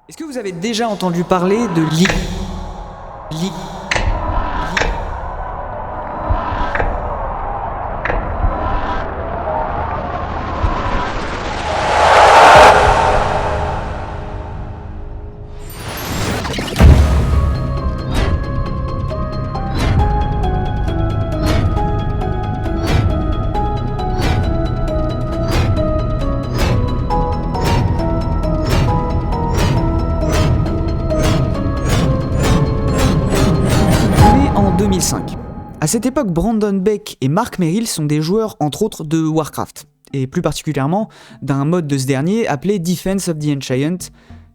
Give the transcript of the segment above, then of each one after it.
Est-ce que vous avez déjà entendu parler de League? En 2005. À cette époque, Brandon Beck et Mark Merrill sont des joueurs entre autres de Warcraft, et plus particulièrement d'un mode de ce dernier appelé Defense of the Ancient,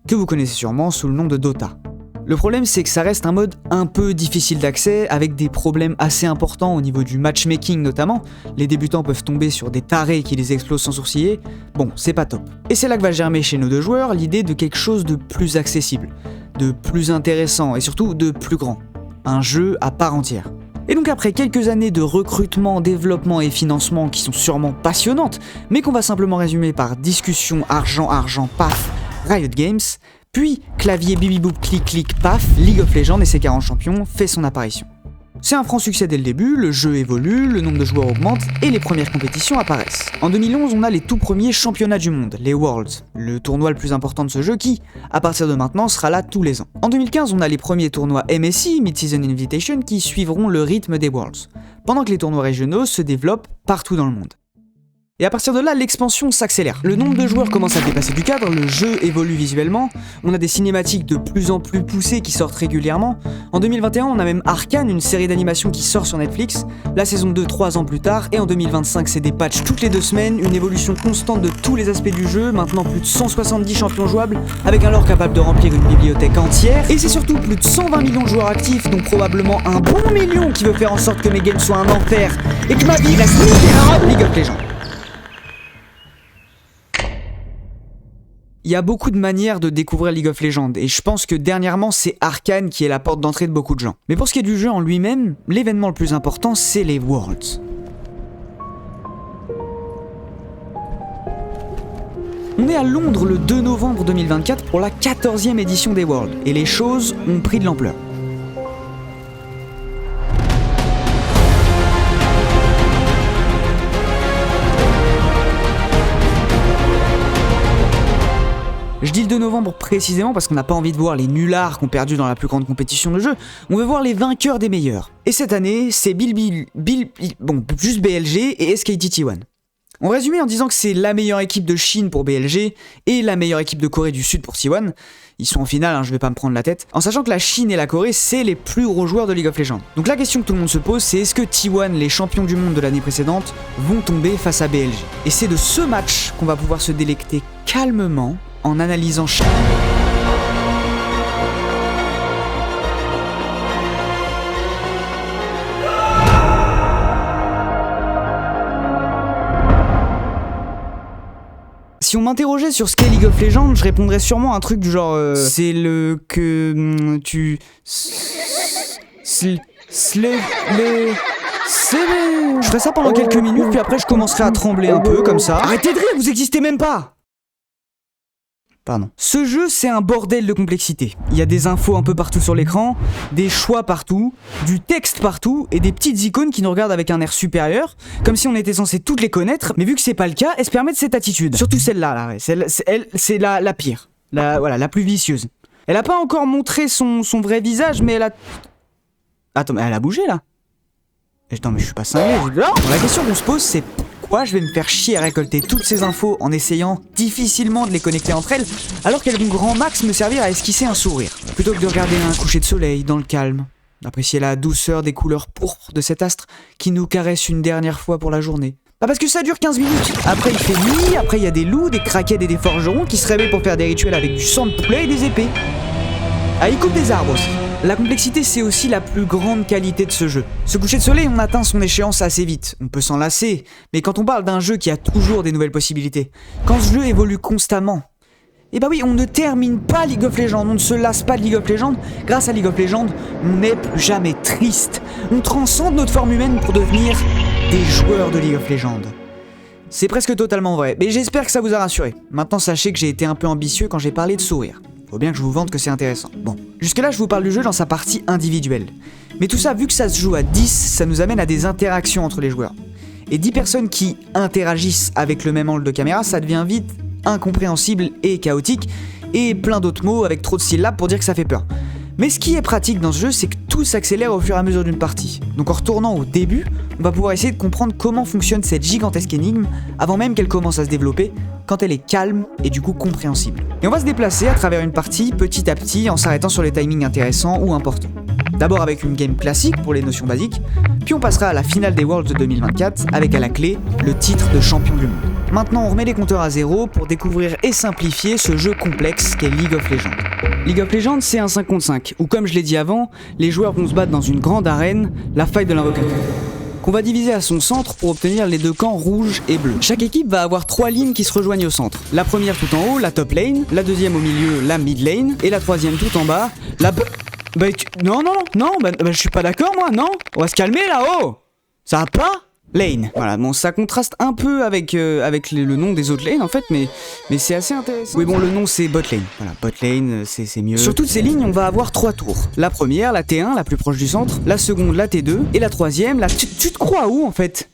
que vous connaissez sûrement sous le nom de Dota. Le problème, c'est que ça reste un mode un peu difficile d'accès, avec des problèmes assez importants au niveau du matchmaking notamment. Les débutants peuvent tomber sur des tarés qui les explosent sans sourciller. Bon, c'est pas top. Et c'est là que va germer chez nos deux joueurs l'idée de quelque chose de plus accessible, de plus intéressant et surtout de plus grand. Un jeu à part entière. Et donc après quelques années de recrutement, développement et financement qui sont sûrement passionnantes, mais qu'on va simplement résumer par discussion, argent, paf, Riot Games, puis clavier bibi boop clic clic paf, League of Legends et ses 40 champions fait son apparition. C'est un franc succès dès le début, le jeu évolue, le nombre de joueurs augmente et les premières compétitions apparaissent. En 2011, on a les tout premiers championnats du monde, les Worlds, le tournoi le plus important de ce jeu qui, à partir de maintenant, sera là tous les ans. En 2015, on a les premiers tournois MSI, Mid-Season Invitation, qui suivront le rythme des Worlds, pendant que les tournois régionaux se développent partout dans le monde. Et à partir de là, l'expansion s'accélère. Le nombre de joueurs commence à dépasser du cadre, le jeu évolue visuellement, on a des cinématiques de plus en plus poussées qui sortent régulièrement. En 2021, on a même Arcane, une série d'animation qui sort sur Netflix, la saison 2 3 ans plus tard, et en 2025, c'est des patchs toutes les 2 semaines, une évolution constante de tous les aspects du jeu, maintenant plus de 170 champions jouables, avec un lore capable de remplir une bibliothèque entière, et c'est surtout plus de 120 millions de joueurs actifs, dont probablement un bon million qui veut faire en sorte que mes games soient un enfer, et que ma vie reste misérable League of Legends. Il y a beaucoup de manières de découvrir League of Legends, et je pense que dernièrement c'est Arcane qui est la porte d'entrée de beaucoup de gens. Mais pour ce qui est du jeu en lui-même, l'événement le plus important c'est les Worlds. On est à Londres le 2 novembre 2024 pour la 14e édition des Worlds, et les choses ont pris de l'ampleur. Je dis le 2 novembre précisément parce qu'on n'a pas envie de voir les nullards qui ont perdu dans la plus grande compétition de jeu, on veut voir les vainqueurs des meilleurs. Et cette année, c'est juste BLG et SKT T1. On résumait en disant que c'est la meilleure équipe de Chine pour BLG et la meilleure équipe de Corée du Sud pour T1. Ils sont en finale, je vais pas me prendre la tête. En sachant que la Chine et la Corée, c'est les plus gros joueurs de League of Legends. Donc la question que tout le monde se pose, c'est est-ce que T1, les champions du monde de l'année précédente, vont tomber face à BLG? Et c'est de ce match qu'on va pouvoir se délecter calmement en analysant chaque... Si on m'interrogeait sur ce qu'est League of Legends, je répondrais sûrement un truc du genre c'est le que tu je ferais ça pendant quelques minutes puis après je commencerai à trembler un peu comme ça. Arrêtez de rire, vous existez même pas. Pardon. Ce jeu, c'est un bordel de complexité. Il y a des infos un peu partout sur l'écran, des choix partout, du texte partout et des petites icônes qui nous regardent avec un air supérieur, comme si on était censé toutes les connaître, mais vu que c'est pas le cas, elles se permettent cette attitude. Surtout celle-là, là, c'est la pire. La plus vicieuse. Elle a pas encore montré son vrai visage, mais elle a... Attends, mais elle a bougé, là. Attends, mais je suis pas cinglé. La question qu'on se pose, c'est... Pourquoi je vais me faire chier à récolter toutes ces infos en essayant difficilement de les connecter entre elles, alors qu'elles vont grand max me servir à esquisser un sourire, plutôt que de regarder un coucher de soleil dans le calme, d'apprécier la douceur des couleurs pourpres de cet astre qui nous caresse une dernière fois pour la journée. Bah parce que ça dure 15 minutes, après il fait nuit, après il y a des loups, des craquettes et des forgerons qui se réveillent pour faire des rituels avec du sang de poulet et des épées. Ah, il coupe des arbres aussi. La complexité, c'est aussi la plus grande qualité de ce jeu. Ce coucher de soleil, on atteint son échéance assez vite. On peut s'en lasser, mais quand on parle d'un jeu qui a toujours des nouvelles possibilités, quand ce jeu évolue constamment, et bah oui, on ne termine pas League of Legends, on ne se lasse pas de League of Legends. Grâce à League of Legends, on n'est plus jamais triste. On transcende notre forme humaine pour devenir des joueurs de League of Legends. C'est presque totalement vrai, mais j'espère que ça vous a rassuré. Maintenant, sachez que j'ai été un peu ambitieux quand j'ai parlé de sourire. Faut bien que je vous vende que c'est intéressant. Bon, jusque là je vous parle du jeu dans sa partie individuelle. Mais tout ça, vu que ça se joue à 10, ça nous amène à des interactions entre les joueurs. Et 10 personnes qui interagissent avec le même angle de caméra, ça devient vite incompréhensible et chaotique, et plein d'autres mots avec trop de syllabes pour dire que ça fait peur. Mais ce qui est pratique dans ce jeu, c'est que tout s'accélère au fur et à mesure d'une partie. Donc en retournant au début, on va pouvoir essayer de comprendre comment fonctionne cette gigantesque énigme avant même qu'elle commence à se développer, quand elle est calme et du coup compréhensible. Et on va se déplacer à travers une partie petit à petit en s'arrêtant sur les timings intéressants ou importants. D'abord avec une game classique pour les notions basiques, puis on passera à la finale des Worlds de 2024 avec à la clé le titre de champion du monde. Maintenant on remet les compteurs à zéro pour découvrir et simplifier ce jeu complexe qu'est League of Legends. League of Legends c'est un 5 contre 5, où comme je l'ai dit avant, les joueurs vont se battre dans une grande arène, la faille de l'invocateur, qu'on va diviser à son centre pour obtenir les deux camps rouge et bleu. Chaque équipe va avoir 3 lignes qui se rejoignent au centre. La première tout en haut, la top lane, la deuxième au milieu, la mid lane, et la troisième tout en bas, la non, je suis pas d'accord moi, non. On va se calmer là-haut. Ça va pas? Lane. Voilà, bon, ça contraste un peu avec le nom des autres lanes en fait, mais c'est assez intéressant. Oui, bon, le nom c'est bot lane. Voilà, bot lane, c'est mieux. Sur toutes ces lignes, on va avoir 3 tours. La première, la T1, la plus proche du centre. La seconde, la T2. Et la troisième, la... Tu te crois où en fait?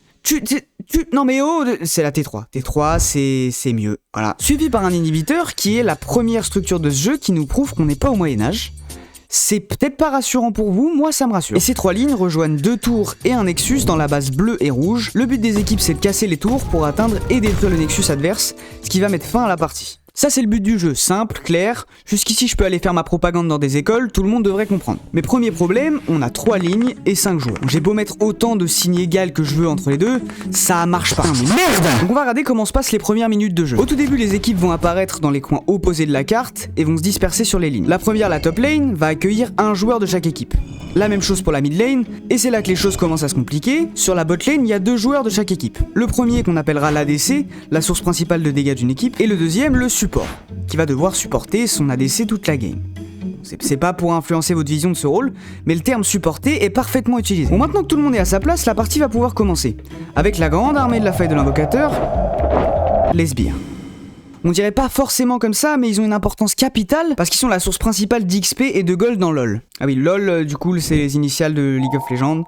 Non mais oh, c'est la T3. T3, c'est mieux. Voilà. Suivi par un inhibiteur qui est la première structure de ce jeu qui nous prouve qu'on n'est pas au Moyen-Âge. C'est peut-être pas rassurant pour vous, moi ça me rassure. Et ces 3 lignes rejoignent 2 tours et un Nexus dans la base bleue et rouge. Le but des équipes c'est de casser les tours pour atteindre et détruire le Nexus adverse, ce qui va mettre fin à la partie. Ça c'est le but du jeu, simple, clair. Jusqu'ici je peux aller faire ma propagande dans des écoles, tout le monde devrait comprendre. Mais premier problème, on a 3 lignes et 5 joueurs. J'ai beau mettre autant de signes égaux que je veux entre les deux, ça marche pas. Mais merde! Donc on va regarder comment se passent les premières minutes de jeu. Au tout début les équipes vont apparaître dans les coins opposés de la carte et vont se disperser sur les lignes. La première, la top lane, va accueillir un joueur de chaque équipe. La même chose pour la mid lane, et c'est là que les choses commencent à se compliquer. Sur la bot lane, il y a 2 joueurs de chaque équipe. Le premier qu'on appellera l'ADC, la source principale de dégâts d'une équipe, et le deuxième, le support, qui va devoir supporter son ADC toute la game. C'est pas pour influencer votre vision de ce rôle, mais le terme supporter est parfaitement utilisé. Bon, maintenant que tout le monde est à sa place, la partie va pouvoir commencer. Avec la grande armée de la faille de l'invocateur, les sbires. On dirait pas forcément comme ça, mais ils ont une importance capitale parce qu'ils sont la source principale d'XP et de gold dans LoL. Ah oui, LoL, du coup, c'est les initiales de League of Legends, au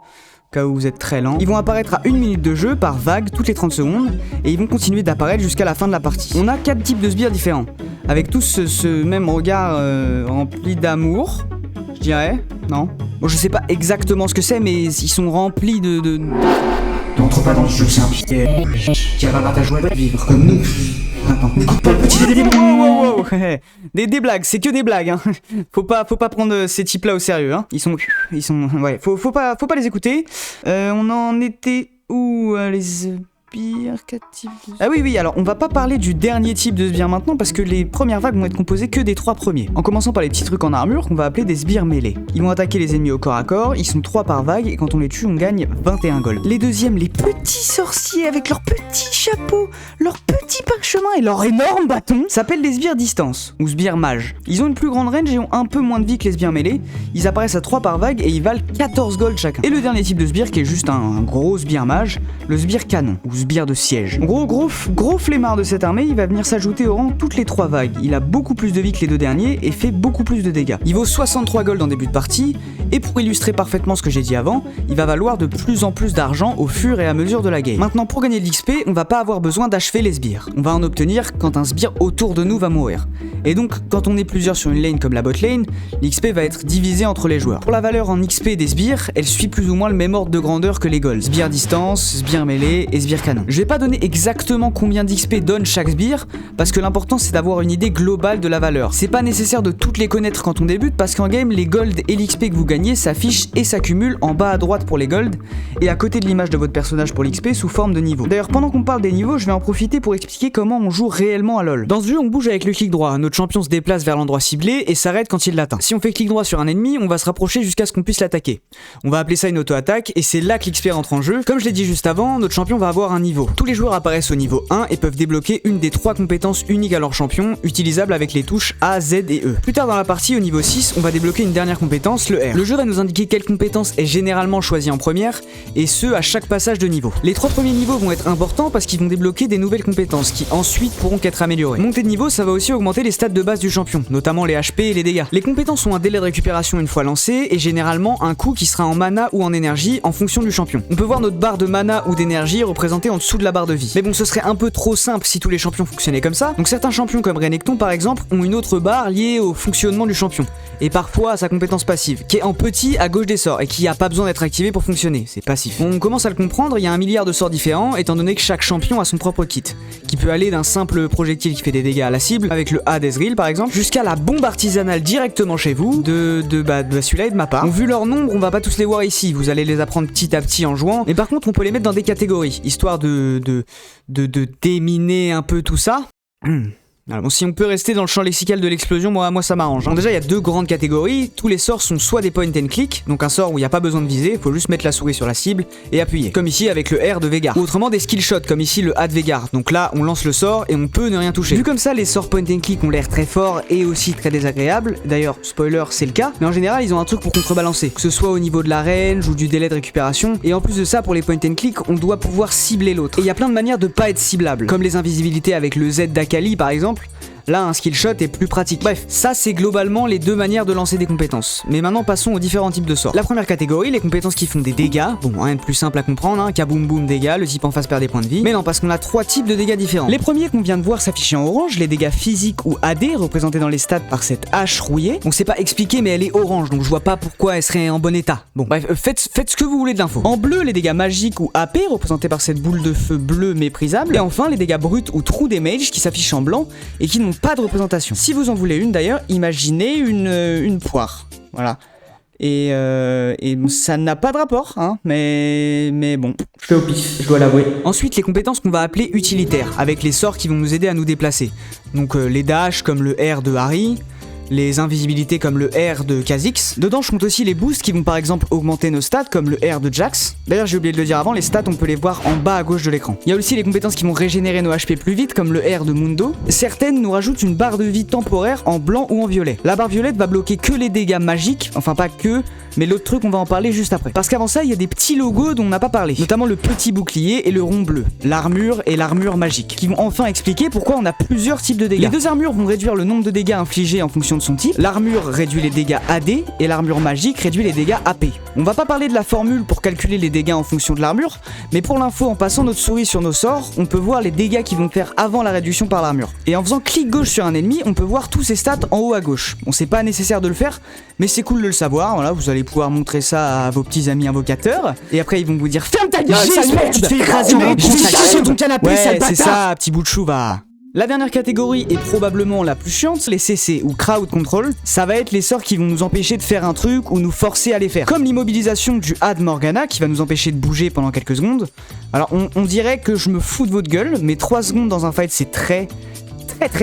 cas où vous êtes très lent. Ils vont apparaître à 1 minute de jeu par vague toutes les 30 secondes, et ils vont continuer d'apparaître jusqu'à la fin de la partie. On a 4 types de sbires différents, avec tous ce même regard rempli d'amour, je dirais, non? Bon, je sais pas exactement ce que c'est, mais ils sont remplis de... N'entre pas dans le jeu, c'est un piège. Qui va ta joie de vivre comme nous. Attends, n'écoute pas le petit débile. Wow. Des blagues, c'est que des blagues, hein. Faut pas prendre ces types-là au sérieux, hein. Ils sont, ouais, faut pas les écouter. On en était où, les sbires, 4 types de... Ah oui, alors on va pas parler du dernier type de sbire maintenant parce que les premières vagues vont être composées que des 3 premiers. En commençant par les petits trucs en armure qu'on va appeler des sbires mêlés. Ils vont attaquer les ennemis au corps à corps, ils sont 3 par vague et quand on les tue on gagne 21 gold. Les deuxièmes, les petits sorciers avec leurs petits chapeaux, leurs petits parchemins et leurs énormes bâtons, s'appellent les sbires distance ou sbires mages. Ils ont une plus grande range et ont un peu moins de vie que les sbires mêlés. Ils apparaissent à 3 par vague et ils valent 14 gold chacun. Et le dernier type de sbire qui est juste un gros sbire mage, le sbire canon ou sbire de siège. Gros flemmard de cette armée, il va venir s'ajouter au rang toutes les 3 vagues. Il a beaucoup plus de vie que les 2 derniers et fait beaucoup plus de dégâts. Il vaut 63 gold en début de partie, et pour illustrer parfaitement ce que j'ai dit avant, il va valoir de plus en plus d'argent au fur et à mesure de la game. Maintenant, pour gagner de l'XP, on va pas avoir besoin d'achever les sbires. On va en obtenir quand un sbire autour de nous va mourir. Et donc, quand on est plusieurs sur une lane comme la bot lane, l'XP va être divisé entre les joueurs. Pour la valeur en XP des sbires, elle suit plus ou moins le même ordre de grandeur que les golds. Sbire distance, sbire mêlée et sbire canon. Je vais pas donner exactement combien d'XP donne chaque sbire, parce que l'important c'est d'avoir une idée globale de la valeur. C'est pas nécessaire de toutes les connaître quand on débute, parce qu'en game, les gold et l'XP que vous gagnez s'affichent et s'accumulent en bas à droite pour les gold, et à côté de l'image de votre personnage pour l'XP sous forme de niveau. D'ailleurs, pendant qu'on parle des niveaux, je vais en profiter pour expliquer comment on joue réellement à LoL. Dans ce jeu, on bouge avec le clic droit, notre champion se déplace vers l'endroit ciblé et s'arrête quand il l'atteint. Si on fait clic droit sur un ennemi, on va se rapprocher jusqu'à ce qu'on puisse l'attaquer. On va appeler ça une auto-attaque, et c'est là que l'XP rentre en jeu. Comme je l'ai dit juste avant, notre champion va avoir un niveau. Tous les joueurs apparaissent au niveau 1 et peuvent débloquer une des 3 compétences uniques à leur champion, utilisables avec les touches A, Z et E. Plus tard dans la partie, au niveau 6, on va débloquer une dernière compétence, le R. Le jeu va nous indiquer quelle compétence est généralement choisie en première, et ce à chaque passage de niveau. Les 3 premiers niveaux vont être importants parce qu'ils vont débloquer des nouvelles compétences qui ensuite pourront qu'être améliorées. Monter de niveau, ça va aussi augmenter les stats de base du champion, notamment les HP et les dégâts. Les compétences ont un délai de récupération une fois lancées et généralement un coût qui sera en mana ou en énergie en fonction du champion. On peut voir notre barre de mana ou d'énergie représentée en dessous de la barre de vie. Mais bon, ce serait un peu trop simple si tous les champions fonctionnaient comme ça. Donc certains champions comme Renekton par exemple ont une autre barre liée au fonctionnement du champion et parfois à sa compétence passive qui est en petit à gauche des sorts et qui a pas besoin d'être activé pour fonctionner, c'est passif. On commence à le comprendre, il y a un milliard de sorts différents étant donné que chaque champion a son propre kit qui peut aller d'un simple projectile qui fait des dégâts à la cible avec le A d'Ezreal par exemple jusqu'à la bombe artisanale directement chez vous de celui-là et de ma part. Vu leur nombre, on va pas tous les voir ici, vous allez les apprendre petit à petit en jouant, mais par contre on peut les mettre dans des catégories histoire de déminer un peu tout ça. Alors bon, si on peut rester dans le champ lexical de l'explosion, moi ça m'arrange. Déjà, il y a 2 grandes catégories. Tous les sorts sont soit des point and click, donc un sort où il n'y a pas besoin de viser, il faut juste mettre la souris sur la cible et appuyer. Comme ici avec le R de Veigar. Ou autrement des skill shots, comme ici le A de Veigar. Donc là, on lance le sort et on peut ne rien toucher. Vu comme ça, les sorts point and click ont l'air très forts et aussi très désagréables. D'ailleurs, spoiler, c'est le cas. Mais en général, ils ont un truc pour contrebalancer. Que ce soit au niveau de la range ou du délai de récupération. Et en plus de ça, pour les point and click, on doit pouvoir cibler l'autre. Et il y a plein de manières de pas être ciblable. Comme les invisibilités avec le Z d'Akali par exemple. Là, un skill shot est plus pratique. Bref, ça c'est globalement les 2 manières de lancer des compétences. Mais maintenant passons aux différents types de sorts. La première catégorie, les compétences qui font des dégâts. Bon, rien de plus simple à comprendre, hein. Kaboom boom dégâts, le type en face perd des points de vie. Mais non, parce qu'on a 3 types de dégâts différents. Les premiers qu'on vient de voir s'afficher en orange, les dégâts physiques ou AD, représentés dans les stats par cette hache rouillée. Donc c'est pas expliqué, mais elle est orange, donc je vois pas pourquoi elle serait en bon état. Bon, bref, faites ce que vous voulez de l'info. En bleu, les dégâts magiques ou AP, représentés par cette boule de feu bleue méprisable. Et enfin, les dégâts bruts ou true damage qui s'affichent en blanc et qui n'ont pas de représentation. Si vous en voulez une d'ailleurs, imaginez une poire. Voilà. Et ça n'a pas de rapport, hein, mais bon, je fais au pif, je dois l'avouer. Ensuite, les compétences qu'on va appeler utilitaires, avec les sorts qui vont nous aider à nous déplacer. Donc les dash comme le R de Harry, les invisibilités comme le R de Kha'Zix. Dedans, je compte aussi les boosts qui vont par exemple augmenter nos stats comme le R de Jax. D'ailleurs, j'ai oublié de le dire avant, les stats, on peut les voir en bas à gauche de l'écran. Il y a aussi les compétences qui vont régénérer nos HP plus vite comme le R de Mundo. Certaines nous rajoutent une barre de vie temporaire en blanc ou en violet. La barre violette va bloquer que les dégâts magiques, enfin pas que, mais l'autre truc, on va en parler juste après. Parce qu'avant ça, il y a des petits logos dont on n'a pas parlé, notamment le petit bouclier et le rond bleu, l'armure et l'armure magique, qui vont enfin expliquer pourquoi on a plusieurs types de dégâts. Les 2 armures vont réduire le nombre de dégâts infligés en fonction de son type. L'armure réduit les dégâts AD et l'armure magique réduit les dégâts AP. On va pas parler de la formule pour calculer les dégâts en fonction de l'armure, mais pour l'info, en passant notre souris sur nos sorts, on peut voir les dégâts qu'ils vont faire avant la réduction par l'armure. Et en faisant clic gauche sur un ennemi, on peut voir tous ses stats en haut à gauche. Bon, c'est pas nécessaire de le faire, mais c'est cool de le savoir. Voilà, vous allez pouvoir montrer ça à vos petits amis invocateurs, et après ils vont vous dire ferme ta gueule, sale merde, tu te fais écraser sur ton canapé, sale bâtard. C'est ça, petit bout de chou, va. La dernière catégorie est probablement la plus chiante, les CC ou Crowd Control. Ça va être les sorts qui vont nous empêcher de faire un truc ou nous forcer à les faire. Comme l'immobilisation du A de Morgana qui va nous empêcher de bouger pendant quelques secondes. Alors on dirait que je me fous de votre gueule, mais 3 secondes dans un fight c'est très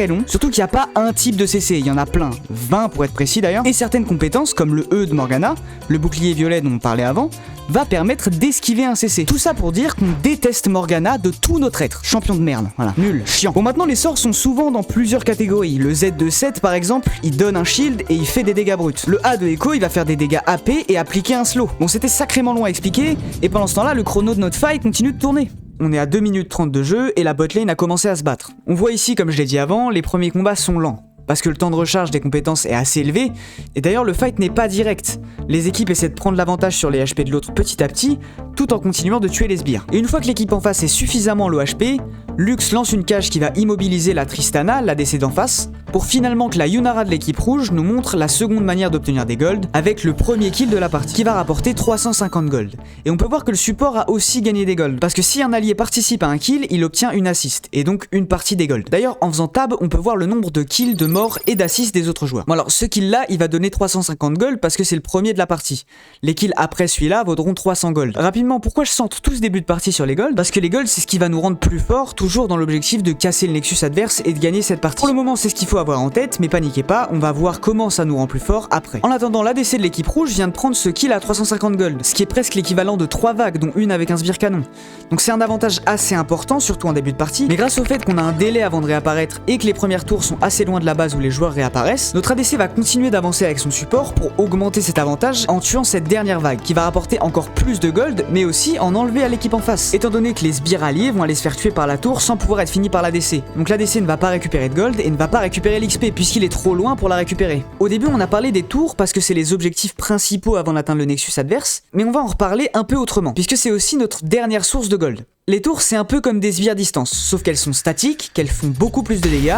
long, surtout qu'il n'y a pas un type de CC, il y en a plein, 20 pour être précis d'ailleurs, et certaines compétences comme le E de Morgana, le bouclier violet dont on parlait avant, va permettre d'esquiver un CC. Tout ça pour dire qu'on déteste Morgana de tout notre être. Champion de merde, voilà, nul, chiant. Bon, maintenant les sorts sont souvent dans plusieurs catégories. Le Z de 7 par exemple, il donne un shield et il fait des dégâts bruts. Le A de Echo, il va faire des dégâts AP et appliquer un slow. Bon, c'était sacrément long à expliquer, et pendant ce temps-là, le chrono de notre fight continue de tourner. On est à 2 minutes 30 de jeu et la botlane a commencé à se battre. On voit ici, comme je l'ai dit avant, les premiers combats sont lents. Parce que le temps de recharge des compétences est assez élevé, et d'ailleurs le fight n'est pas direct. Les équipes essaient de prendre l'avantage sur les HP de l'autre petit à petit, tout en continuant de tuer les sbires. Et une fois que l'équipe en face est suffisamment low HP, Lux lance une cage qui va immobiliser la Tristana, l'ADC d'en face, pour finalement que la Yunara de l'équipe rouge nous montre la seconde manière d'obtenir des gold, avec le premier kill de la partie, qui va rapporter 350 gold. Et on peut voir que le support a aussi gagné des gold, parce que si un allié participe à un kill, il obtient une assist, et donc une partie des gold. D'ailleurs, en faisant tab, on peut voir le nombre de kills, de morts et d'assists des autres joueurs. Bon alors, ce kill-là, il va donner 350 gold parce que c'est le premier de la partie. Les kills après celui-là vaudront 300 gold. Rapidement, pourquoi je centre tout ce début de partie sur les gold? Parce que les gold, c'est ce qui va nous rendre plus forts toujours dans l'objectif de casser le Nexus adverse et de gagner cette partie. Pour le moment c'est ce qu'il faut avoir en tête, mais paniquez pas, on va voir comment ça nous rend plus fort après. En attendant, l'ADC de l'équipe rouge vient de prendre ce kill à 350 gold, ce qui est presque l'équivalent de 3 vagues, dont une avec un sbire canon. Donc c'est un avantage assez important, surtout en début de partie, mais grâce au fait qu'on a un délai avant de réapparaître et que les premières tours sont assez loin de la base où les joueurs réapparaissent, notre ADC va continuer d'avancer avec son support pour augmenter cet avantage en tuant cette dernière vague, qui va rapporter encore plus de gold, mais aussi en enlever à l'équipe en face, étant donné que les sbires alliés vont aller se faire tuer par la tour sans pouvoir être finis par l'ADC. Donc l'ADC ne va pas récupérer de gold et ne va pas récupérer l'XP puisqu'il est trop loin pour la récupérer. Au début on a parlé des tours parce que c'est les objectifs principaux avant d'atteindre le Nexus adverse, mais on va en reparler un peu autrement, puisque c'est aussi notre dernière source de gold. Les tours c'est un peu comme des sbires distance, sauf qu'elles sont statiques, qu'elles font beaucoup plus de dégâts,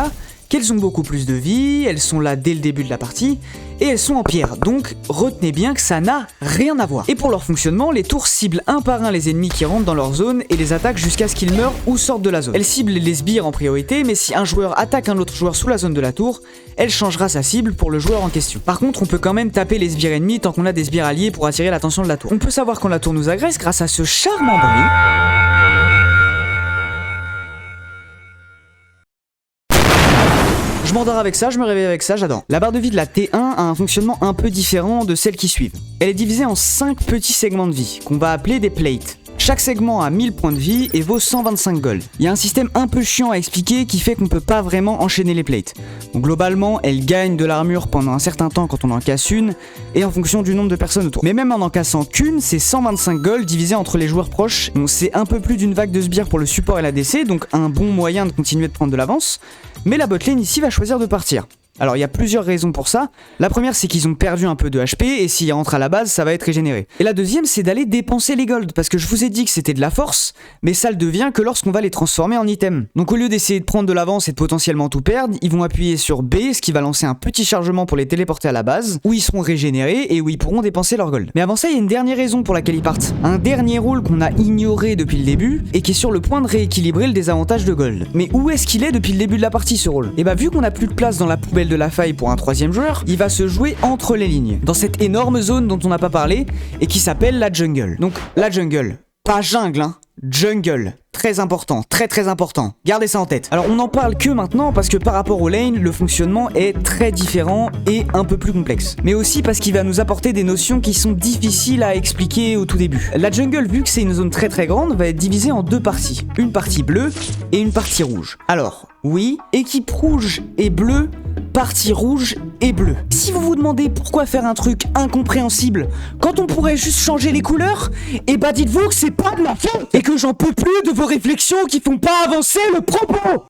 qu'elles ont beaucoup plus de vie, elles sont là dès le début de la partie, et elles sont en pierre, donc retenez bien que ça n'a rien à voir. Et pour leur fonctionnement, les tours ciblent un par un les ennemis qui rentrent dans leur zone et les attaquent jusqu'à ce qu'ils meurent ou sortent de la zone. Elles ciblent les sbires en priorité, mais si un joueur attaque un autre joueur sous la zone de la tour, elle changera sa cible pour le joueur en question. Par contre, on peut quand même taper les sbires ennemis tant qu'on a des sbires alliés pour attirer l'attention de la tour. On peut savoir quand la tour nous agresse grâce à ce charmant bruit. Je m'endors avec ça, je me réveille avec ça, j'adore. La barre de vie de la T1 a un fonctionnement un peu différent de celles qui suivent. Elle est divisée en 5 petits segments de vie, qu'on va appeler des plates. Chaque segment a 1000 points de vie et vaut 125 gold. Il y a un système un peu chiant à expliquer qui fait qu'on peut pas vraiment enchaîner les plates. Donc globalement, elle gagne de l'armure pendant un certain temps quand on en casse une, et en fonction du nombre de personnes autour. Mais même en cassant qu'une, c'est 125 gold divisé entre les joueurs proches. Donc c'est un peu plus d'une vague de sbires pour le support et la DC, donc un bon moyen de continuer de prendre de l'avance. Mais la botlane ici va choisir de partir. Alors il y a plusieurs raisons pour ça. La première c'est qu'ils ont perdu un peu de HP et s'ils rentrent à la base ça va être régénéré. Et la deuxième c'est d'aller dépenser les golds parce que je vous ai dit que c'était de la force, mais ça le devient que lorsqu'on va les transformer en items. Donc au lieu d'essayer de prendre de l'avance et de potentiellement tout perdre, ils vont appuyer sur B, ce qui va lancer un petit chargement pour les téléporter à la base, où ils seront régénérés et où ils pourront dépenser leur gold. Mais avant ça il y a une dernière raison pour laquelle ils partent. Un dernier rôle qu'on a ignoré depuis le début et qui est sur le point de rééquilibrer le désavantage de gold. Mais où est-ce qu'il est depuis le début de la partie ce rôle? Et bah vu qu'on a plus de place dans la poubelle de la faille pour un troisième joueur, il va se jouer entre les lignes, dans cette énorme zone dont on n'a pas parlé et qui s'appelle la jungle. Donc la jungle, pas jungle hein, jungle. Très important, très important. Gardez ça en tête. Alors on n'en parle que maintenant parce que par rapport au lane, le fonctionnement est très différent et un peu plus complexe. Mais aussi parce qu'il va nous apporter des notions qui sont difficiles à expliquer au tout début. La jungle, vu que c'est une zone très grande, va être divisée en deux parties. Une partie bleue et une partie rouge. Alors, oui, équipe rouge et bleue, partie rouge et bleue. Si vous vous demandez pourquoi faire un truc incompréhensible quand on pourrait juste changer les couleurs, et bah dites-vous que c'est pas de ma faute et que j'en peux plus de vos réflexions qui font pas avancer le propos.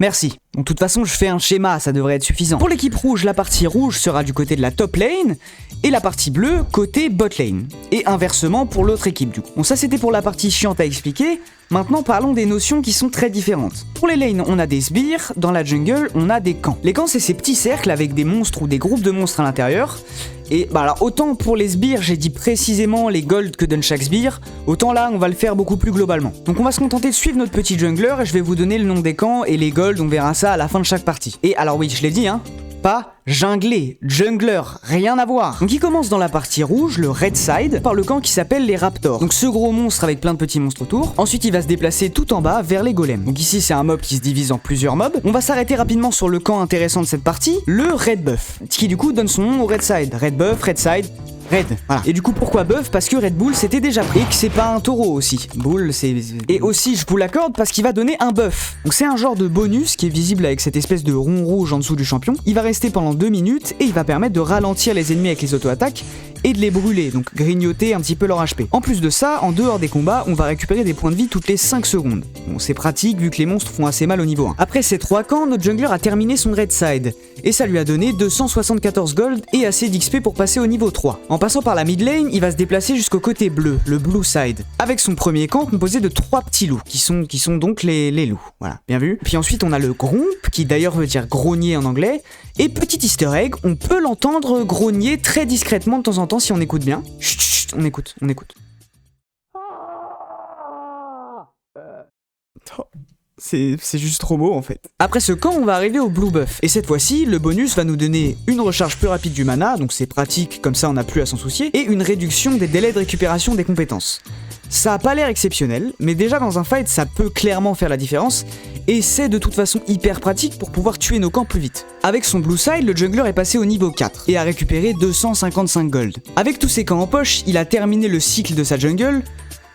Merci. Donc de toute façon je fais un schéma, ça devrait être suffisant. Pour l'équipe rouge, la partie rouge sera du côté de la top lane et la partie bleue côté bot lane. Et inversement pour l'autre équipe du coup. Bon ça c'était pour la partie chiante à expliquer. Maintenant parlons des notions qui sont très différentes. Pour les lanes on a des sbires, dans la jungle on a des camps. Les camps c'est ces petits cercles avec des monstres ou des groupes de monstres à l'intérieur. Et bah alors autant pour les sbires j'ai dit précisément les golds que donne chaque sbire, autant là on va le faire beaucoup plus globalement. Donc on va se contenter de suivre notre petit jungler et je vais vous donner le nom des camps et les golds, on verra ça à la fin de chaque partie. Et alors oui je l'ai dit hein, pas jungler, jungler, rien à voir. Donc il commence dans la partie rouge, le red side, par le camp qui s'appelle les raptors. Donc ce gros monstre avec plein de petits monstres autour. Ensuite il va se déplacer tout en bas vers les golems. Donc ici c'est un mob qui se divise en plusieurs mobs. On va s'arrêter rapidement sur le camp intéressant de cette partie, le red buff, qui du coup donne son nom au red side. Red buff, red side, Red, voilà. Et du coup pourquoi Buff? Parce que Red Bull c'était déjà pris et que c'est pas un taureau aussi. Bull c'est... Et aussi je vous l'accorde parce qu'il va donner un buff. Donc c'est un genre de bonus qui est visible avec cette espèce de rond rouge en dessous du champion. Il va rester pendant 2 minutes et il va permettre de ralentir les ennemis avec les auto-attaques et de les brûler, donc grignoter un petit peu leur HP. En plus de ça, en dehors des combats, on va récupérer des points de vie toutes les 5 secondes. Bon, c'est pratique vu que les monstres font assez mal au niveau 1. Après ces 3 camps, notre jungler a terminé son red side, et ça lui a donné 274 gold et assez d'XP pour passer au niveau 3. En passant par la mid lane, il va se déplacer jusqu'au côté bleu, le blue side, avec son premier camp composé de 3 petits loups, qui sont donc les loups. Voilà, bien vu. Puis ensuite on a le gromp, qui d'ailleurs veut dire grogner en anglais, et petit easter egg, on peut l'entendre grogner très discrètement de temps en temps si on écoute bien. Chut, chut, on écoute. C'est juste trop beau en fait. Après ce camp, on va arriver au blue buff. Et cette fois-ci, le bonus va nous donner une recharge plus rapide du mana, donc c'est pratique, comme ça on n'a plus à s'en soucier, et une réduction des délais de récupération des compétences. Ça a pas l'air exceptionnel, mais déjà dans un fight ça peut clairement faire la différence, et c'est de toute façon hyper pratique pour pouvoir tuer nos camps plus vite. Avec son blue side, le jungler est passé au niveau 4 et a récupéré 255 gold. Avec tous ses camps en poche, il a terminé le cycle de sa jungle.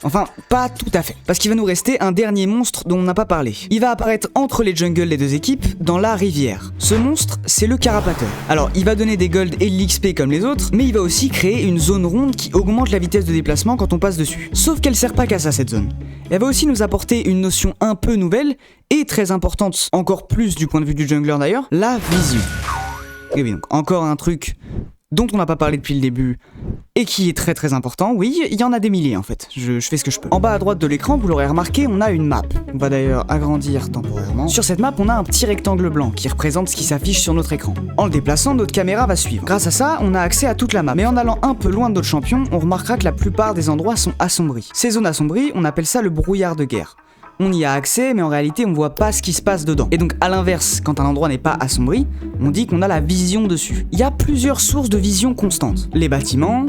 Enfin, pas tout à fait, parce qu'il va nous rester un dernier monstre dont on n'a pas parlé. Il va apparaître entre les jungles des deux équipes, dans la rivière. Ce monstre, c'est le carapateur. Alors, il va donner des gold et de l'XP comme les autres, mais il va aussi créer une zone ronde qui augmente la vitesse de déplacement quand on passe dessus. Sauf qu'elle sert pas qu'à ça, cette zone. Elle va aussi nous apporter une notion un peu nouvelle, et très importante, encore plus du point de vue du jungler d'ailleurs, la vision. Et oui, donc, encore un truc dont on n'a pas parlé depuis le début, et qui est très très important. Oui, il y en a des milliers en fait, je fais ce que je peux. En bas à droite de l'écran, vous l'aurez remarqué, on a une map. On va d'ailleurs agrandir temporairement. Sur cette map, on a un petit rectangle blanc qui représente ce qui s'affiche sur notre écran. En le déplaçant, notre caméra va suivre. Grâce à ça, on a accès à toute la map. Mais en allant un peu loin de notre champion, on remarquera que la plupart des endroits sont assombris. Ces zones assombries, on appelle ça le brouillard de guerre. On y a accès, mais en réalité, on voit pas ce qui se passe dedans. Et donc, à l'inverse, quand un endroit n'est pas assombri, on dit qu'on a la vision dessus. Il y a plusieurs sources de vision constantes. Les bâtiments,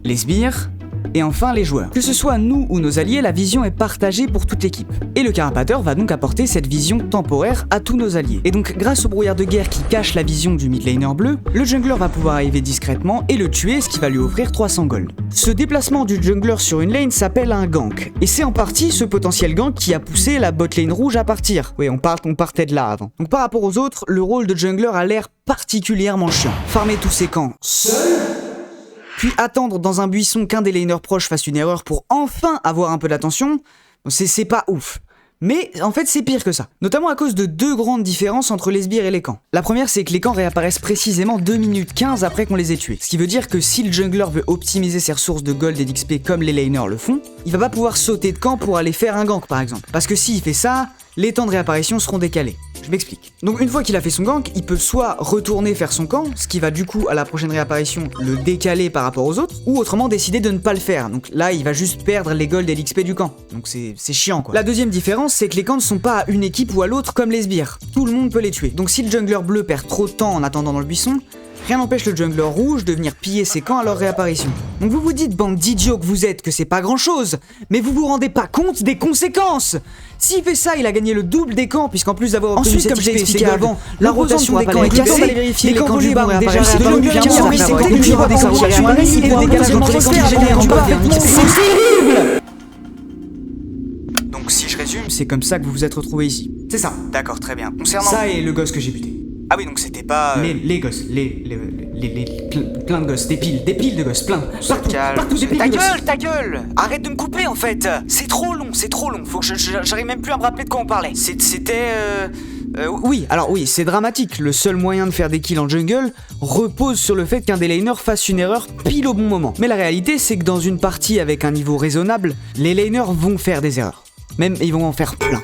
les sbires, et enfin les joueurs. Que ce soit nous ou nos alliés, la vision est partagée pour toute l'équipe. Et le carapateur va donc apporter cette vision temporaire à tous nos alliés. Et donc, grâce au brouillard de guerre qui cache la vision du mid laner bleu, le jungler va pouvoir arriver discrètement et le tuer, ce qui va lui offrir 300 gold. Ce déplacement du jungler sur une lane s'appelle un gank. Et c'est en partie ce potentiel gank qui a poussé la bot lane rouge à partir. Oui, on partait de là avant. Donc par rapport aux autres, le rôle de jungler a l'air particulièrement chiant. Farmer tous ses camps seul, puis attendre dans un buisson qu'un des laners proches fasse une erreur pour enfin avoir un peu d'attention, c'est pas ouf. Mais en fait c'est pire que ça, notamment à cause de deux grandes différences entre les sbires et les camps. La première, c'est que les camps réapparaissent précisément 2 minutes 15 après qu'on les ait tués. Ce qui veut dire que si le jungler veut optimiser ses ressources de gold et d'XP comme les laners le font, il va pas pouvoir sauter de camp pour aller faire un gank par exemple. Parce que s'il fait ça, les temps de réapparition seront décalés. Je m'explique. Donc une fois qu'il a fait son gank, il peut soit retourner faire son camp, ce qui va du coup à la prochaine réapparition le décaler par rapport aux autres, ou autrement décider de ne pas le faire. Donc là il va juste perdre les gold et l'XP du camp. Donc c'est chiant quoi. La deuxième différence, c'est que les camps ne sont pas à une équipe ou à l'autre comme les sbires. Tout le monde peut les tuer. Donc si le jungler bleu perd trop de temps en attendant dans le buisson, rien n'empêche le jungler rouge de venir piller ses camps à leur réapparition. Donc vous vous dites, bande d'idiots que vous êtes, que c'est pas grand chose, mais vous vous rendez pas compte des conséquences. S'il fait ça, il a gagné le double des camps, puisqu'aus plus d'avoir obtenu cette XP, comme j'ai expliqué avant, la rotation des camps est cassée, d'aller vérifier les camps du bas vont déjà réapparaître bien moins après avoir été tués par des camps qui réapparaissent, et le décalage entre les camps qui génèrent du bas. C'est terrible. Donc si je résume, c'est comme ça que vous vous êtes retrouvés ici. C'est ça. D'accord, très bien. Concernant ça et le gosse que j'ai buté. Ah oui, donc c'était pas... Les gosses, plein de gosses, des piles de gosses, plein. Partout des piles de gosses. Ta gueule. Arrête de me couper en fait. C'est trop long. Faut que j'arrive même plus à me rappeler de quoi on parlait. Oui, alors oui, c'est dramatique. Le seul moyen de faire des kills en jungle repose sur le fait qu'un des laners fasse une erreur pile au bon moment. Mais la réalité, c'est que dans une partie avec un niveau raisonnable, les laners vont faire des erreurs. Même, ils vont en faire plein.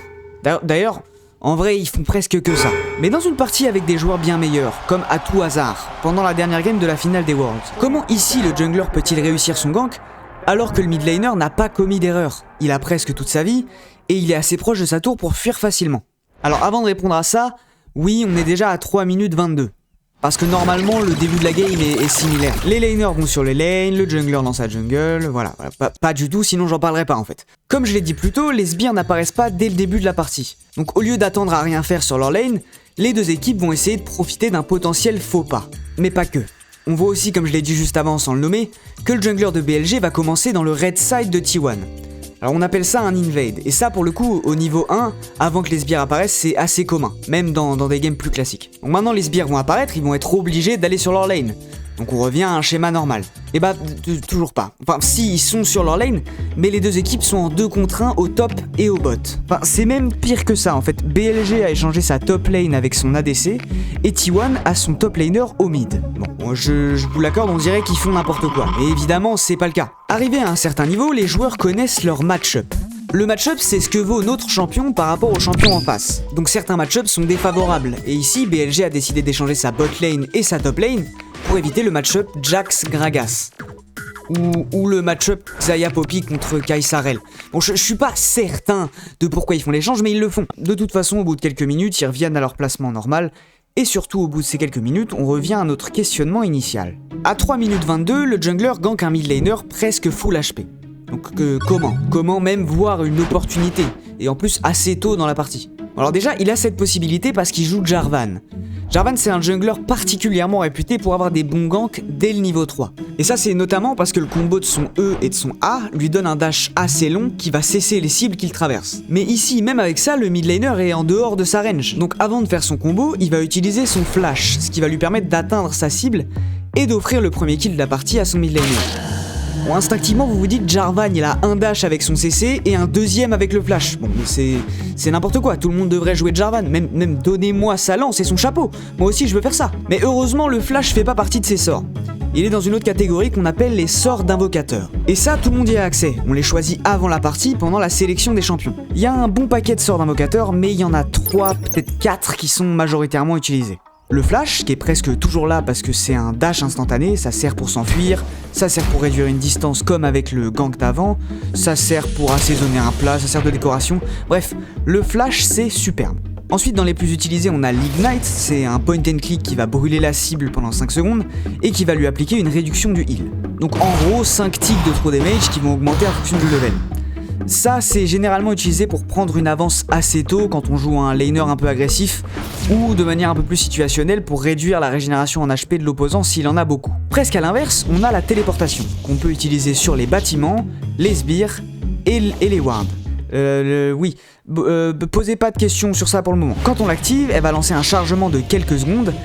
D'ailleurs, en vrai, ils font presque que ça. Mais dans une partie avec des joueurs bien meilleurs, comme à tout hasard, pendant la dernière game de la finale des Worlds, comment ici le jungler peut-il réussir son gank alors que le mid laner n'a pas commis d'erreur? Il a presque toute sa vie, et il est assez proche de sa tour pour fuir facilement. Alors avant de répondre à ça, oui, on est déjà à 3 minutes 22. Parce que normalement, le début de la game est similaire. Les laners vont sur les lanes, le jungler dans sa jungle, voilà. Pas du tout, sinon j'en parlerai pas en fait. Comme je l'ai dit plus tôt, les sbires n'apparaissent pas dès le début de la partie. Donc au lieu d'attendre à rien faire sur leur lane, les deux équipes vont essayer de profiter d'un potentiel faux pas. Mais pas que. On voit aussi, comme je l'ai dit juste avant sans le nommer, que le jungler de BLG va commencer dans le red side de T1. Alors on appelle ça un invade, et ça pour le coup au niveau 1, avant que les sbires apparaissent, c'est assez commun, même dans des games plus classiques. Donc maintenant les sbires vont apparaître, ils vont être obligés d'aller sur leur lane. Donc on revient à un schéma normal. Et bah toujours pas. Enfin si, ils sont sur leur lane, mais les deux équipes sont en 2 contre 1 au top et au bot. Enfin c'est même pire que ça en fait. BLG a échangé sa top lane avec son ADC, et T1 a son top laner au mid. Bon, je vous l'accorde, on dirait qu'ils font n'importe quoi. Mais évidemment c'est pas le cas. Arrivé à un certain niveau, les joueurs connaissent leur match-up. Le match-up, c'est ce que vaut notre champion par rapport au champion en face. Donc certains match-ups sont défavorables, et ici BLG a décidé d'échanger sa bot lane et sa top lane pour éviter le match-up Jax-Gragas. Ou le match-up Xayah Poppy contre Kaisarel. Bon, je suis pas certain de pourquoi ils font l'échange, mais ils le font. De toute façon, au bout de quelques minutes, ils reviennent à leur placement normal, et surtout au bout de ces quelques minutes, on revient à notre questionnement initial. À 3 minutes 22, le jungler gank un mid laner presque full HP. Donc donc comment même voir une opportunité, et en plus assez tôt dans la partie. Alors déjà, il a cette possibilité parce qu'il joue Jarvan. Jarvan, c'est un jungler particulièrement réputé pour avoir des bons ganks dès le niveau 3. Et ça, c'est notamment parce que le combo de son E et de son A lui donne un dash assez long qui va cesser les cibles qu'il traverse. Mais ici, même avec ça, le mid laner est en dehors de sa range. Donc avant de faire son combo, il va utiliser son flash, ce qui va lui permettre d'atteindre sa cible et d'offrir le premier kill de la partie à son mid laner. Bon, instinctivement, vous vous dites, Jarvan, il a un dash avec son CC et un deuxième avec le flash. Bon, c'est n'importe quoi, tout le monde devrait jouer Jarvan, même donnez-moi sa lance et son chapeau. Moi aussi, je veux faire ça. Mais heureusement, le flash fait pas partie de ses sorts. Il est dans une autre catégorie qu'on appelle les sorts d'invocateur. Et ça, tout le monde y a accès. On les choisit avant la partie, pendant la sélection des champions. Il y a un bon paquet de sorts d'invocateur, mais il y en a 3, peut-être 4 qui sont majoritairement utilisés. Le flash, qui est presque toujours là parce que c'est un dash instantané, ça sert pour s'enfuir, ça sert pour réduire une distance comme avec le gank d'avant, ça sert pour assaisonner un plat, ça sert de décoration, bref, le flash c'est superbe. Ensuite, dans les plus utilisés, on a l'Ignite, c'est un point and click qui va brûler la cible pendant 5 secondes et qui va lui appliquer une réduction du heal. Donc en gros, 5 ticks de trop damage qui vont augmenter en fonction du level. Ça, c'est généralement utilisé pour prendre une avance assez tôt quand on joue un laner un peu agressif ou de manière un peu plus situationnelle pour réduire la régénération en HP de l'opposant s'il en a beaucoup. Presque à l'inverse, on a la téléportation qu'on peut utiliser sur les bâtiments, les sbires et les wards. Posez pas de questions sur ça pour le moment. Quand on l'active, elle va lancer un chargement de quelques secondes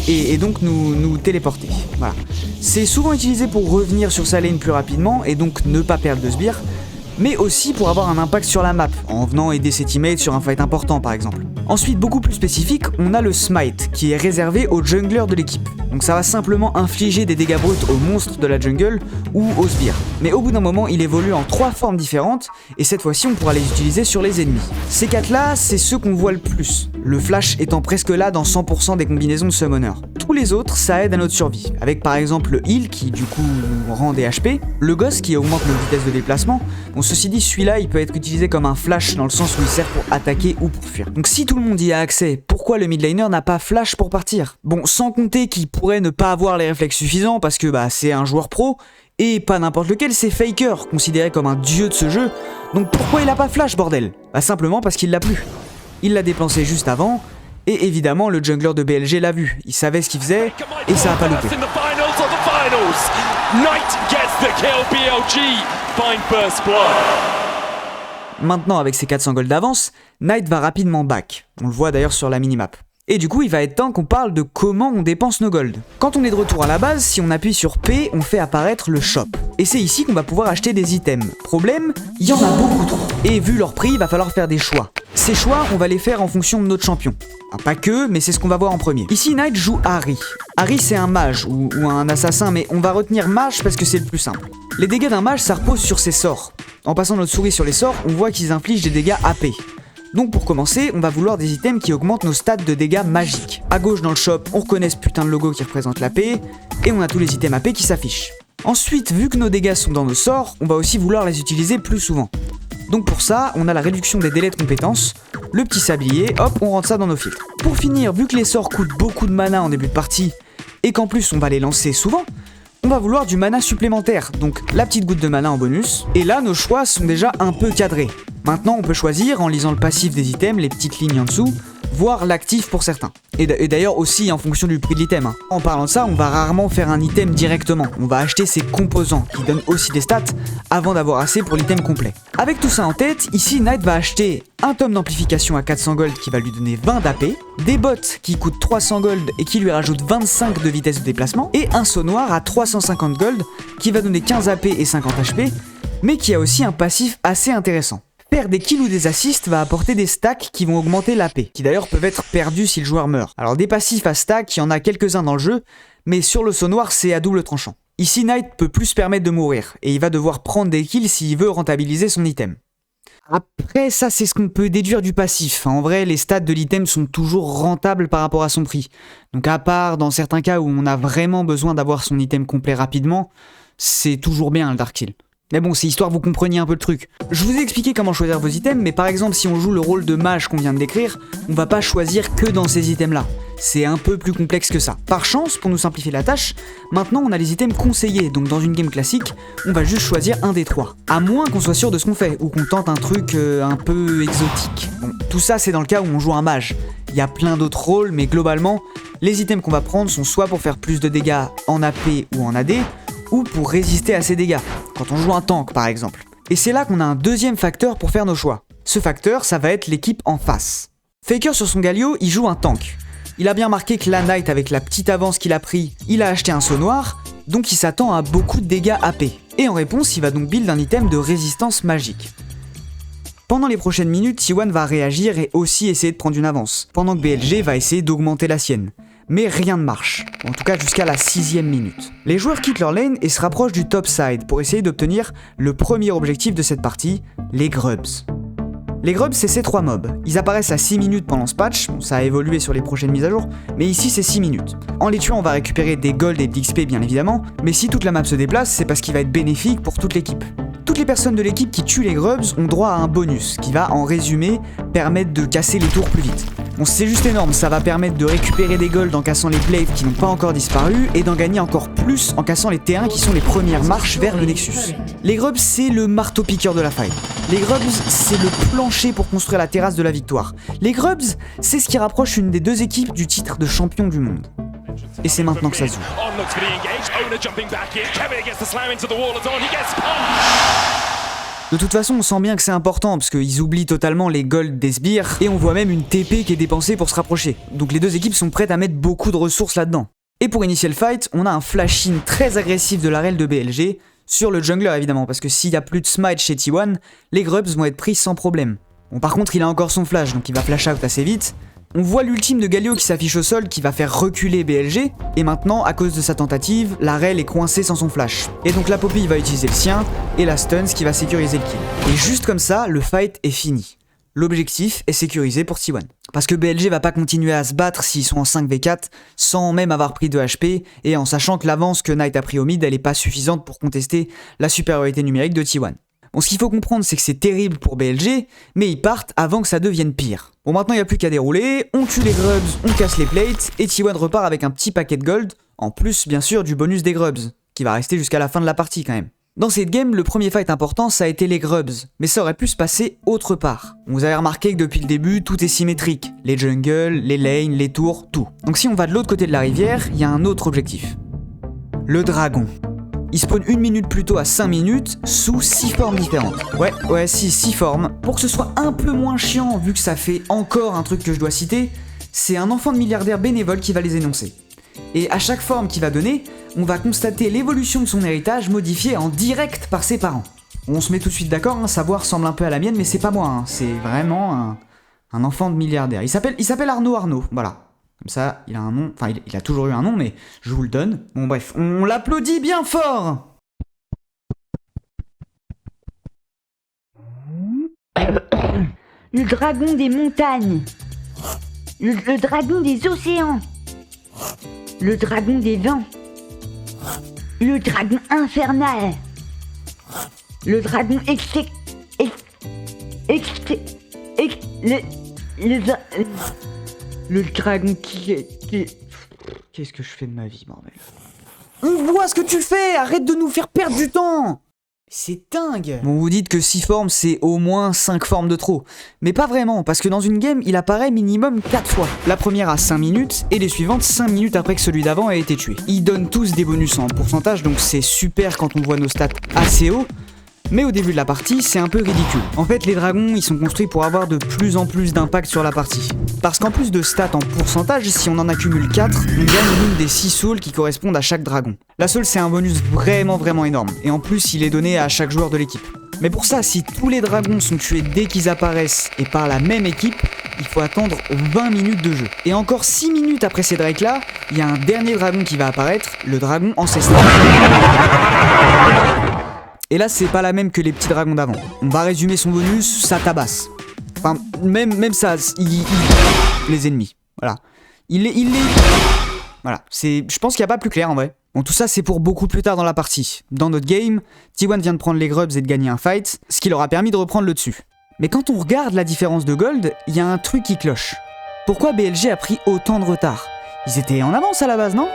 et donc nous téléporter. Voilà. C'est souvent utilisé pour revenir sur sa lane plus rapidement et donc ne pas perdre de sbires, mais aussi pour avoir un impact sur la map, en venant aider ses teammates sur un fight important par exemple. Ensuite, beaucoup plus spécifique, on a le smite, qui est réservé aux junglers de l'équipe. Donc ça va simplement infliger des dégâts bruts aux monstres de la jungle ou aux sbires. Mais au bout d'un moment, il évolue en 3 formes différentes, et cette fois-ci on pourra les utiliser sur les ennemis. Ces 4 là, c'est ceux qu'on voit le plus, le flash étant presque là dans 100% des combinaisons de summoner. Tous les autres, ça aide à notre survie, avec par exemple le heal qui du coup nous rend des HP, le ghost qui augmente notre vitesse de déplacement. Bon, ceci dit, celui-là il peut être utilisé comme un flash dans le sens où il sert pour attaquer ou pour fuir. Donc si tout le monde y a accès, pourquoi le mid laner n'a pas flash pour partir? Bon, sans compter qu'il pourrait ne pas avoir les réflexes suffisants parce que c'est un joueur pro, et pas n'importe lequel, c'est Faker, considéré comme un dieu de ce jeu. Donc pourquoi il a pas flash, bordel? Simplement parce qu'il l'a plus. Il l'a dépensé juste avant, et évidemment le jungler de BLG l'a vu, il savait ce qu'il faisait, et ça a pas loupé. Maintenant, avec ses 400 gold d'avance, Knight va rapidement back. On le voit d'ailleurs sur la minimap. Et du coup, il va être temps qu'on parle de comment on dépense nos gold. Quand on est de retour à la base, si on appuie sur P, on fait apparaître le shop. Et c'est ici qu'on va pouvoir acheter des items. Problème, il y en a beaucoup trop. Et vu leur prix, il va falloir faire des choix. Ces choix, on va les faire en fonction de notre champion. Pas que, mais c'est ce qu'on va voir en premier. Ici, Knight joue Ahri. Ahri, c'est un mage ou un assassin, mais on va retenir mage parce que c'est le plus simple. Les dégâts d'un mage, ça repose sur ses sorts. En passant notre souris sur les sorts, on voit qu'ils infligent des dégâts AP. Donc pour commencer, on va vouloir des items qui augmentent nos stats de dégâts magiques. À gauche dans le shop, on reconnaît ce putain de logo qui représente l'AP, et on a tous les items AP qui s'affichent. Ensuite, vu que nos dégâts sont dans nos sorts, on va aussi vouloir les utiliser plus souvent. Donc pour ça, on a la réduction des délais de compétences, le petit sablier, hop, on rentre ça dans nos filtres. Pour finir, vu que les sorts coûtent beaucoup de mana en début de partie, et qu'en plus on va les lancer souvent, on va vouloir du mana supplémentaire, donc la petite goutte de mana en bonus, et là nos choix sont déjà un peu cadrés. Maintenant on peut choisir, en lisant le passif des items, les petites lignes en dessous, voire l'actif pour certains. Et d'ailleurs aussi en fonction du prix de l'item. En parlant de ça, on va rarement faire un item directement, on va acheter ses composants, qui donnent aussi des stats, avant d'avoir assez pour l'item complet. Avec tout ça en tête, ici Knight va acheter un tome d'amplification à 400 gold qui va lui donner 20 d'AP, des bots qui coûtent 300 gold et qui lui rajoutent 25 de vitesse de déplacement, et un saut noir à 350 gold qui va donner 15 AP et 50 HP, mais qui a aussi un passif assez intéressant. Faire des kills ou des assists va apporter des stacks qui vont augmenter l'AP, qui d'ailleurs peuvent être perdus si le joueur meurt. Alors des passifs à stack, il y en a quelques-uns dans le jeu, mais sur le saut noir c'est à double tranchant. Ici Knight peut plus se permettre de mourir, et il va devoir prendre des kills s'il veut rentabiliser son item. Après ça c'est ce qu'on peut déduire du passif, en vrai les stats de l'item sont toujours rentables par rapport à son prix. Donc à part dans certains cas où on a vraiment besoin d'avoir son item complet rapidement, c'est toujours bien le Dark Seal. Mais bon, c'est histoire que vous compreniez un peu le truc. Je vous ai expliqué comment choisir vos items, mais par exemple, si on joue le rôle de mage qu'on vient de décrire, on va pas choisir que dans ces items-là. c'est un peu plus complexe que ça. Par chance, pour nous simplifier la tâche, maintenant on a les items conseillés, donc dans une game classique, on va juste choisir un des 3. À moins qu'on soit sûr de ce qu'on fait, ou qu'on tente un truc un peu exotique. Bon, tout ça c'est dans le cas où on joue un mage. Il y a plein d'autres rôles, mais globalement, les items qu'on va prendre sont soit pour faire plus de dégâts en AP ou en AD, ou pour résister à ces dégâts, quand on joue un tank par exemple. Et c'est là qu'on a un deuxième facteur pour faire nos choix. Ce facteur, ça va être l'équipe en face. Faker sur son Galio, il joue un tank. Il a bien marqué que la Knight, avec la petite avance qu'il a pris, il a acheté un saut noir, donc il s'attend à beaucoup de dégâts AP. Et en réponse, il va donc build un item de résistance magique. Pendant les prochaines minutes, T1 va réagir et aussi essayer de prendre une avance, pendant que BLG va essayer d'augmenter la sienne. Mais rien ne marche, en tout cas jusqu'à la 6ème minute. Les joueurs quittent leur lane et se rapprochent du top side pour essayer d'obtenir le premier objectif de cette partie, les grubs. Les grubs, c'est ces 3 mobs. Ils apparaissent à 6 minutes pendant ce patch, bon, ça a évolué sur les prochaines mises à jour, mais ici c'est 6 minutes. En les tuant, on va récupérer des gold et de l'XP bien évidemment, mais si toute la map se déplace, c'est parce qu'il va être bénéfique pour toute l'équipe. Toutes les personnes de l'équipe qui tuent les grubs ont droit à un bonus, qui va en résumé permettre de casser les tours plus vite. Bon, c'est juste énorme, ça va permettre de récupérer des golds en cassant les plates qui n'ont pas encore disparu, et d'en gagner encore plus en cassant les terrains qui sont les premières marches vers le Nexus. Les grubs, c'est le marteau-piqueur de la faille. Les grubs, c'est le plancher pour construire la terrasse de la victoire. Les grubs, c'est ce qui rapproche une des 2 équipes du titre de champion du monde. Et c'est maintenant que ça se joue. De toute façon, on sent bien que c'est important, parce qu'ils oublient totalement les golds des sbires, et on voit même une TP qui est dépensée pour se rapprocher. Donc les 2 équipes sont prêtes à mettre beaucoup de ressources là-dedans. Et pour initier le fight, on a un flash-in très agressif de la rel de BLG, sur le jungler évidemment, parce que s'il n'y a plus de smite chez T1, les grubs vont être pris sans problème. Bon, par contre, il a encore son flash, donc il va flash out assez vite. On voit l'ultime de Galio qui s'affiche au sol, qui va faire reculer BLG, et maintenant, à cause de sa tentative, la rel est coincée sans son flash. Et donc la Poppy va utiliser le sien, et la stun, ce qui va sécuriser le kill. Et juste comme ça, le fight est fini. L'objectif est sécurisé pour T1. Parce que BLG va pas continuer à se battre s'ils sont en 5v4, sans même avoir pris de HP, et en sachant que l'avance que Knight a pris au mid, elle est pas suffisante pour contester la supériorité numérique de T1. Bon, ce qu'il faut comprendre, c'est que c'est terrible pour BLG, mais ils partent avant que ça devienne pire. Bon, maintenant il n'y a plus qu'à dérouler, on tue les grubs, on casse les plates, et T1 repart avec un petit paquet de gold, en plus bien sûr du bonus des grubs, qui va rester jusqu'à la fin de la partie quand même. Dans cette game, le premier fight important, ça a été les grubs, mais ça aurait pu se passer autre part. Vous avez remarqué que depuis le début, tout est symétrique. Les jungles, les lanes, les tours, tout. Donc si on va de l'autre côté de la rivière, il y a un autre objectif. Le dragon. Il spawn 1 minute plus tôt à 5 minutes, sous 6 formes différentes. Ouais, 6 formes. Pour que ce soit un peu moins chiant, vu que ça fait encore un truc que je dois citer, c'est un enfant de milliardaire bénévole qui va les énoncer. Et à chaque forme qu'il va donner, on va constater l'évolution de son héritage modifiée en direct par ses parents. On se met tout de suite d'accord, hein, sa voix ressemble un peu à la mienne, mais c'est pas moi, hein, c'est vraiment un enfant de milliardaire. Il s'appelle Arnaud, voilà. Comme ça, il a un nom, enfin il a toujours eu un nom, mais je vous le donne. Bon bref, on l'applaudit bien fort. Le dragon des montagnes. Le dragon des océans. Le dragon des vents. Le dragon infernal. Le dragon le dragon qui... Qu'est-ce que je fais de ma vie, bordel? On voit ce que tu fais. Arrête de nous faire perdre du temps. C'est dingue. Bon, vous dites que 6 formes, c'est au moins 5 formes de trop. Mais pas vraiment, parce que dans une game, il apparaît minimum 4 fois. La première à 5 minutes, et les suivantes 5 minutes après que celui d'avant ait été tué. Ils donnent tous des bonus en pourcentage, donc c'est super quand on voit nos stats assez hauts. Mais au début de la partie, c'est un peu ridicule. En fait, les dragons, ils sont construits pour avoir de plus en plus d'impact sur la partie. Parce qu'en plus de stats en pourcentage, si on en accumule 4, on gagne l'une des 6 souls qui correspondent à chaque dragon. La soul, c'est un bonus vraiment énorme, et en plus, il est donné à chaque joueur de l'équipe. Mais pour ça, si tous les dragons sont tués dès qu'ils apparaissent et par la même équipe, il faut attendre 20 minutes de jeu. Et encore 6 minutes après ces drakes-là, il y a un dernier dragon qui va apparaître, le dragon ancestral. Et là, c'est pas la même que les petits dragons d'avant. On va résumer son bonus, ça tabasse. Enfin, même ça, les ennemis. Voilà. Voilà. Je pense qu'il n'y a pas plus clair en vrai. Bon, tout ça, c'est pour beaucoup plus tard dans la partie. Dans notre game, T1 vient de prendre les grubs et de gagner un fight, ce qui leur a permis de reprendre le dessus. Mais quand on regarde la différence de gold, il y a un truc qui cloche. Pourquoi BLG a pris autant de retard ? Ils étaient en avance à la base, non?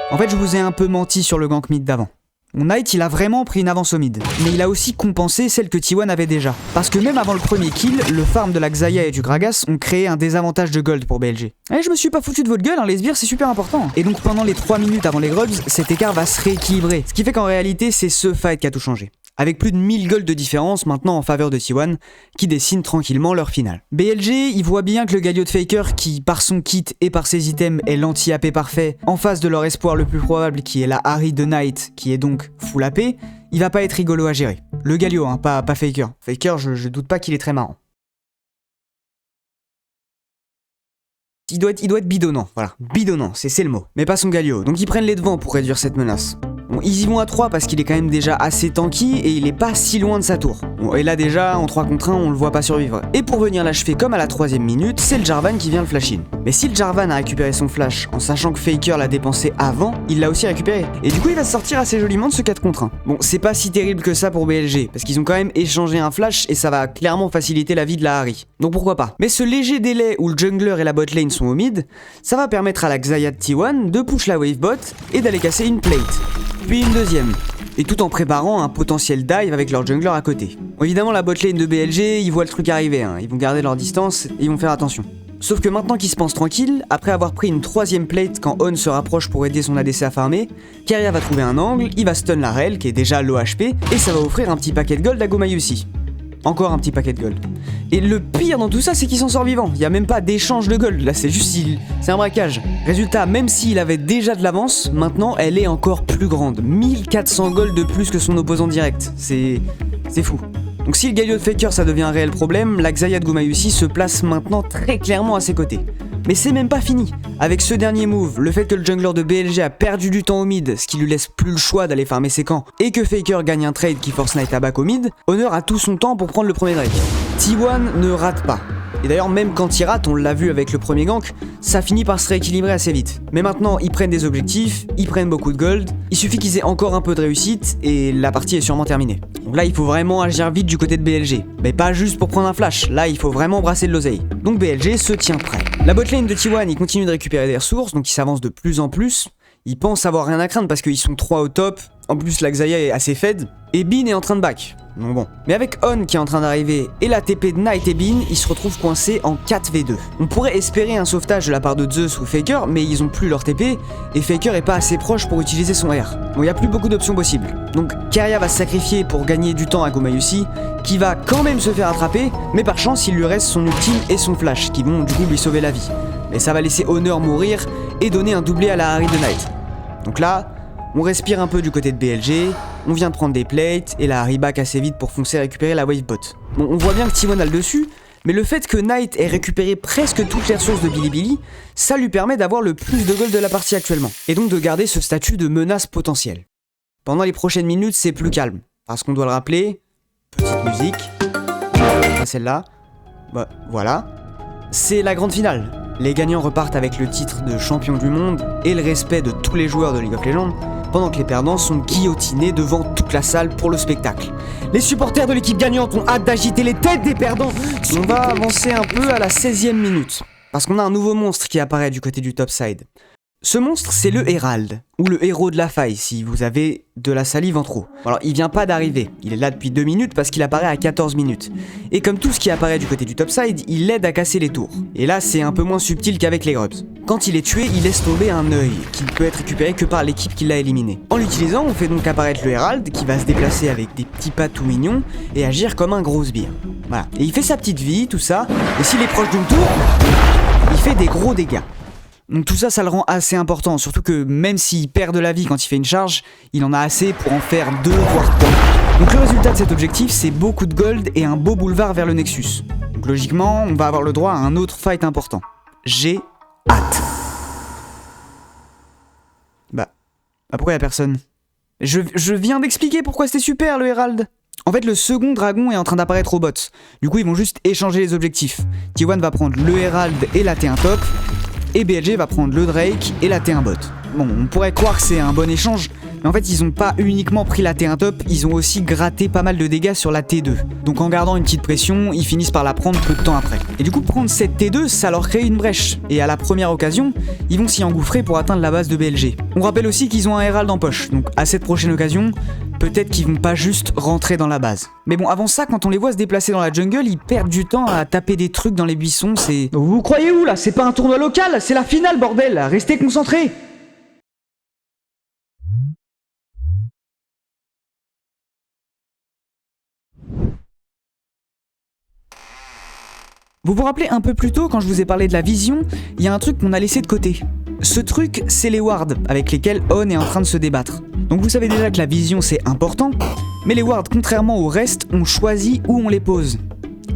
En fait, je vous ai un peu menti sur le gank mid d'avant. Mon Knight, il a vraiment pris une avance au mid, mais il a aussi compensé celle que T1 avait déjà. Parce que même avant le premier kill, le farm de la Xayah et du Gragas ont créé un désavantage de gold pour BLG. Et je me suis pas foutu de votre gueule, hein, les sbires c'est super important. Et donc pendant les 3 minutes avant les grubs, cet écart va se rééquilibrer. Ce qui fait qu'en réalité, c'est ce fight qui a tout changé. Avec plus de 1000 gold de différence maintenant en faveur de T1, qui dessinent tranquillement leur finale. BLG, il voit bien que le Galio de Faker, qui par son kit et par ses items est l'anti-AP parfait, en face de leur espoir le plus probable qui est la Ahri de Knight, qui est donc full AP, il va pas être rigolo à gérer. Le Galio, hein, pas Faker. Faker, je doute pas qu'il est très marrant. Il doit être bidonnant, voilà. Bidonnant, c'est le mot. Mais pas son Galio, donc ils prennent les devants pour réduire cette menace. Bon, ils y vont à 3 parce qu'il est quand même déjà assez tanky et il est pas si loin de sa tour. Bon, et là déjà, en 3 contre 1, on le voit pas survivre. Et pour venir l'achever comme à la 3ème minute, c'est le Jarvan qui vient le flash in. Mais si le Jarvan a récupéré son flash en sachant que Faker l'a dépensé avant, il l'a aussi récupéré. Et du coup, il va sortir assez joliment de ce 4 contre 1. Bon, c'est pas si terrible que ça pour BLG, parce qu'ils ont quand même échangé un flash et ça va clairement faciliter la vie de la Ahri. Donc pourquoi pas. Mais ce léger délai où le jungler et la bot lane sont au mid, ça va permettre à la Xayah de T1 de push la wave bot et d'aller casser une plate. Puis une deuxième, et tout en préparant un potentiel dive avec leur jungler à côté. Bon, évidemment la botlane de BLG, ils voient le truc arriver, hein. Ils vont garder leur distance et ils vont faire attention. Sauf que maintenant qu'ils se pensent tranquilles, après avoir pris une 3ème plate quand On se rapproche pour aider son ADC à farmer, Keria va trouver un angle, il va stun la Rel qui est déjà low HP, et ça va offrir un petit paquet de gold à Gomayusi. Encore un petit paquet de gold. Et le pire dans tout ça, c'est qu'il s'en sort vivant. Il n'y a même pas d'échange de gold, là c'est juste c'est un braquage. Résultat, même s'il avait déjà de l'avance, maintenant elle est encore plus grande. 1400 gold de plus que son opposant direct. C'est fou. Donc si le Galio de Faker ça devient un réel problème, la Xayah de Gomayusi se place maintenant très clairement à ses côtés. Mais c'est même pas fini. Avec ce dernier move, le fait que le jungler de BLG a perdu du temps au mid, ce qui lui laisse plus le choix d'aller farmer ses camps, et que Faker gagne un trade qui force Knight à back au mid, Honor a tout son temps pour prendre le premier Drake. T1 ne rate pas. Et d'ailleurs même quand il rate, on l'a vu avec le premier gank, ça finit par se rééquilibrer assez vite. Mais maintenant ils prennent des objectifs, ils prennent beaucoup de gold, il suffit qu'ils aient encore un peu de réussite et la partie est sûrement terminée. Donc là il faut vraiment agir vite du côté de BLG. Mais pas juste pour prendre un flash, là il faut vraiment brasser de l'oseille. Donc BLG se tient prêt. La botlane de T1 il continue de récupérer des ressources, donc il s'avance de plus en plus. Ils pensent avoir rien à craindre parce qu'ils sont 3 au top, en plus la Xayah est assez fed, et Bean est en train de back. Donc bon. Mais avec On qui est en train d'arriver et la TP de Knight et Bean, ils se retrouvent coincés en 4v2. On pourrait espérer un sauvetage de la part de Zeus ou Faker, mais ils ont plus leur TP et Faker est pas assez proche pour utiliser son R. Bon, il y a plus beaucoup d'options possibles. Donc Keria va se sacrifier pour gagner du temps à Gomayusi, qui va quand même se faire attraper, mais par chance il lui reste son ultime et son flash, qui vont du coup lui sauver la vie. Mais ça va laisser Honor mourir et donner un doublé à la Ahri de Knight. Donc là, on respire un peu du côté de BLG, on vient de prendre des plates et la Ahri back assez vite pour foncer récupérer la wave bot. Bon, on voit bien que T1 a le dessus, mais le fait que Knight ait récupéré presque toutes les ressources de Bilibili, ça lui permet d'avoir le plus de gold de la partie actuellement, et donc de garder ce statut de menace potentielle. Pendant les prochaines minutes, c'est plus calme, parce qu'on doit le rappeler, petite musique, pas celle-là, bah, voilà, c'est la grande finale. Les gagnants repartent avec le titre de champion du monde et le respect de tous les joueurs de League of Legends, pendant que les perdants sont guillotinés devant toute la salle pour le spectacle. Les supporters de l'équipe gagnante ont hâte d'agiter les têtes des perdants. On va avancer un peu à la 16e minute, parce qu'on a un nouveau monstre qui apparaît du côté du top side. Ce monstre, c'est le Herald, ou le héros de la faille, si vous avez de la salive en trop. Alors, il vient pas d'arriver, il est là depuis 2 minutes parce qu'il apparaît à 14 minutes. Et comme tout ce qui apparaît du côté du topside, il aide à casser les tours. Et là, c'est un peu moins subtil qu'avec les grubs. Quand il est tué, il laisse tomber un œil, qui ne peut être récupéré que par l'équipe qui l'a éliminé. En l'utilisant, on fait donc apparaître le Herald, qui va se déplacer avec des petits pas tout mignons, et agir comme un gros sbire. Voilà. Et il fait sa petite vie, tout ça, et s'il est proche d'une tour, il fait des gros dégâts. Donc tout ça, ça le rend assez important, surtout que même s'il perd de la vie quand il fait une charge, il en a assez pour en faire 2 voire 3. Donc le résultat de cet objectif, c'est beaucoup de gold et un beau boulevard vers le Nexus. Donc logiquement, on va avoir le droit à un autre fight important. J'ai hâte. Bah pourquoi y'a personne ? Je viens d'expliquer pourquoi c'était super le Herald. En fait, le second dragon est en train d'apparaître au bot. Du coup, ils vont juste échanger les objectifs. T1 va prendre le Herald et la T1 top, et BLG va prendre le Drake et la T1 bot. Bon, on pourrait croire que c'est un bon échange, Mais en fait, ils ont pas uniquement pris la T1 top, ils ont aussi gratté pas mal de dégâts sur la T2. Donc en gardant une petite pression, ils finissent par la prendre peu de temps après. Et du coup, prendre cette T2, ça leur crée une brèche. Et à la première occasion, ils vont s'y engouffrer pour atteindre la base de BLG. On rappelle aussi qu'ils ont un Herald en poche, donc à cette prochaine occasion, peut-être qu'ils vont pas juste rentrer dans la base. Mais bon, avant ça, quand on les voit se déplacer dans la jungle, ils perdent du temps à taper des trucs dans les buissons, c'est... Vous vous croyez où là? C'est pas un tournoi local, c'est la finale bordel, restez concentrés. Vous vous rappelez un peu plus tôt, quand je vous ai parlé de la vision, il y a un truc qu'on a laissé de côté. Ce truc, c'est les wards, avec lesquels On est en train de se débattre. Donc vous savez déjà que la vision c'est important, mais les wards, contrairement au reste, on choisit où on les pose.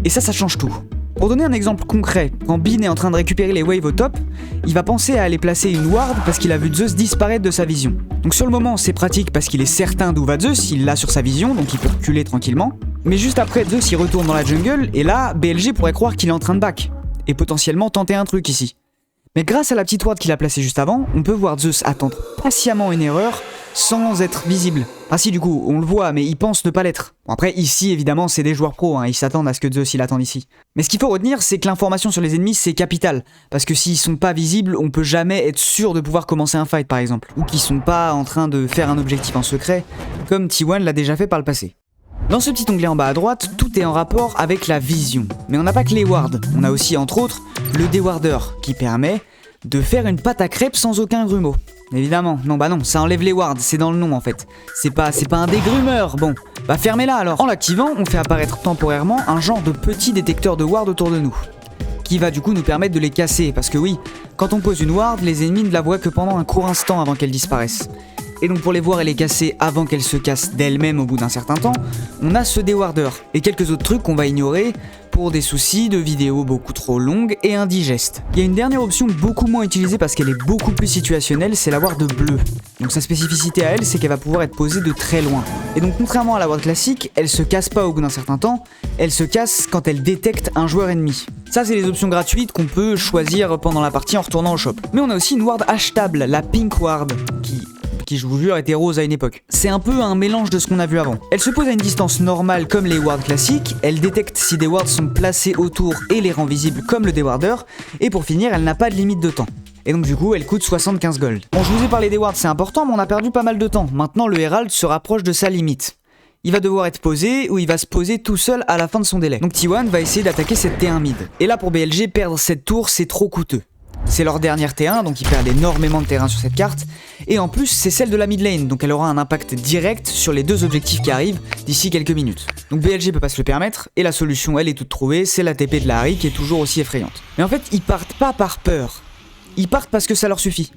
Et ça change tout. Pour donner un exemple concret, quand Bean est en train de récupérer les waves au top, il va penser à aller placer une ward parce qu'il a vu Zeus disparaître de sa vision. Donc sur le moment c'est pratique parce qu'il est certain d'où va Zeus, il l'a sur sa vision, donc il peut reculer tranquillement. Mais juste après, Zeus il retourne dans la jungle, et là, BLG pourrait croire qu'il est en train de back, et potentiellement tenter un truc ici. Mais grâce à la petite ward qu'il a placée juste avant, on peut voir Zeus attendre patiemment une erreur, sans être visible. Ah si, du coup, on le voit, mais il pense ne pas l'être. Bon, après, ici, évidemment, c'est des joueurs pros, ils s'attendent à ce que Zeus il attende ici. Mais ce qu'il faut retenir, c'est que l'information sur les ennemis, c'est capital. Parce que s'ils sont pas visibles, on peut jamais être sûr de pouvoir commencer un fight, par exemple. Ou qu'ils sont pas en train de faire un objectif en secret, comme T1 l'a déjà fait par le passé. Dans ce petit onglet en bas à droite, tout est en rapport avec la vision. Mais on n'a pas que les wards, on a aussi entre autres le dewarder qui permet de faire une pâte à crêpes sans aucun grumeau. Évidemment, non, ça enlève les wards, c'est dans le nom en fait. C'est pas un dégrumeur, bon, fermez-la alors. En l'activant, on fait apparaître temporairement un genre de petit détecteur de wards autour de nous, qui va du coup nous permettre de les casser, parce que oui, quand on pose une ward, les ennemis ne la voient que pendant un court instant avant qu'elle disparaisse. Et donc pour les voir et les casser avant qu'elles se cassent d'elles-mêmes au bout d'un certain temps, on a ce dewarder et quelques autres trucs qu'on va ignorer pour des soucis de vidéos beaucoup trop longues et indigestes. Il y a une dernière option beaucoup moins utilisée parce qu'elle est beaucoup plus situationnelle, c'est la ward bleue. Donc sa spécificité à elle, c'est qu'elle va pouvoir être posée de très loin. Et donc contrairement à la ward classique, elle se casse pas au bout d'un certain temps, elle se casse quand elle détecte un joueur ennemi. Ça c'est les options gratuites qu'on peut choisir pendant la partie en retournant au shop. Mais on a aussi une ward achetable, la pink ward, qui je vous jure était rose à une époque. C'est un peu un mélange de ce qu'on a vu avant. Elle se pose à une distance normale comme les wards classiques, elle détecte si des wards sont placés autour et les rend visibles comme le dewarder, et pour finir, elle n'a pas de limite de temps. Et donc du coup, elle coûte 75 gold. Bon, je vous ai parlé des wards, c'est important, mais on a perdu pas mal de temps. Maintenant, le Herald se rapproche de sa limite. Il va devoir être posé, ou il va se poser tout seul à la fin de son délai. Donc T1 va essayer d'attaquer cette T1 mid. Et là, pour BLG, perdre cette tour, c'est trop coûteux. C'est leur dernière T1, donc ils perdent énormément de terrain sur cette carte. Et en plus, c'est celle de la mid lane, donc elle aura un impact direct sur les deux objectifs qui arrivent d'ici quelques minutes. Donc BLG peut pas se le permettre, et la solution, elle est toute trouvée, c'est la TP de la Harry qui est toujours aussi effrayante. Mais en fait, ils partent pas par peur. Ils partent parce que ça leur suffit.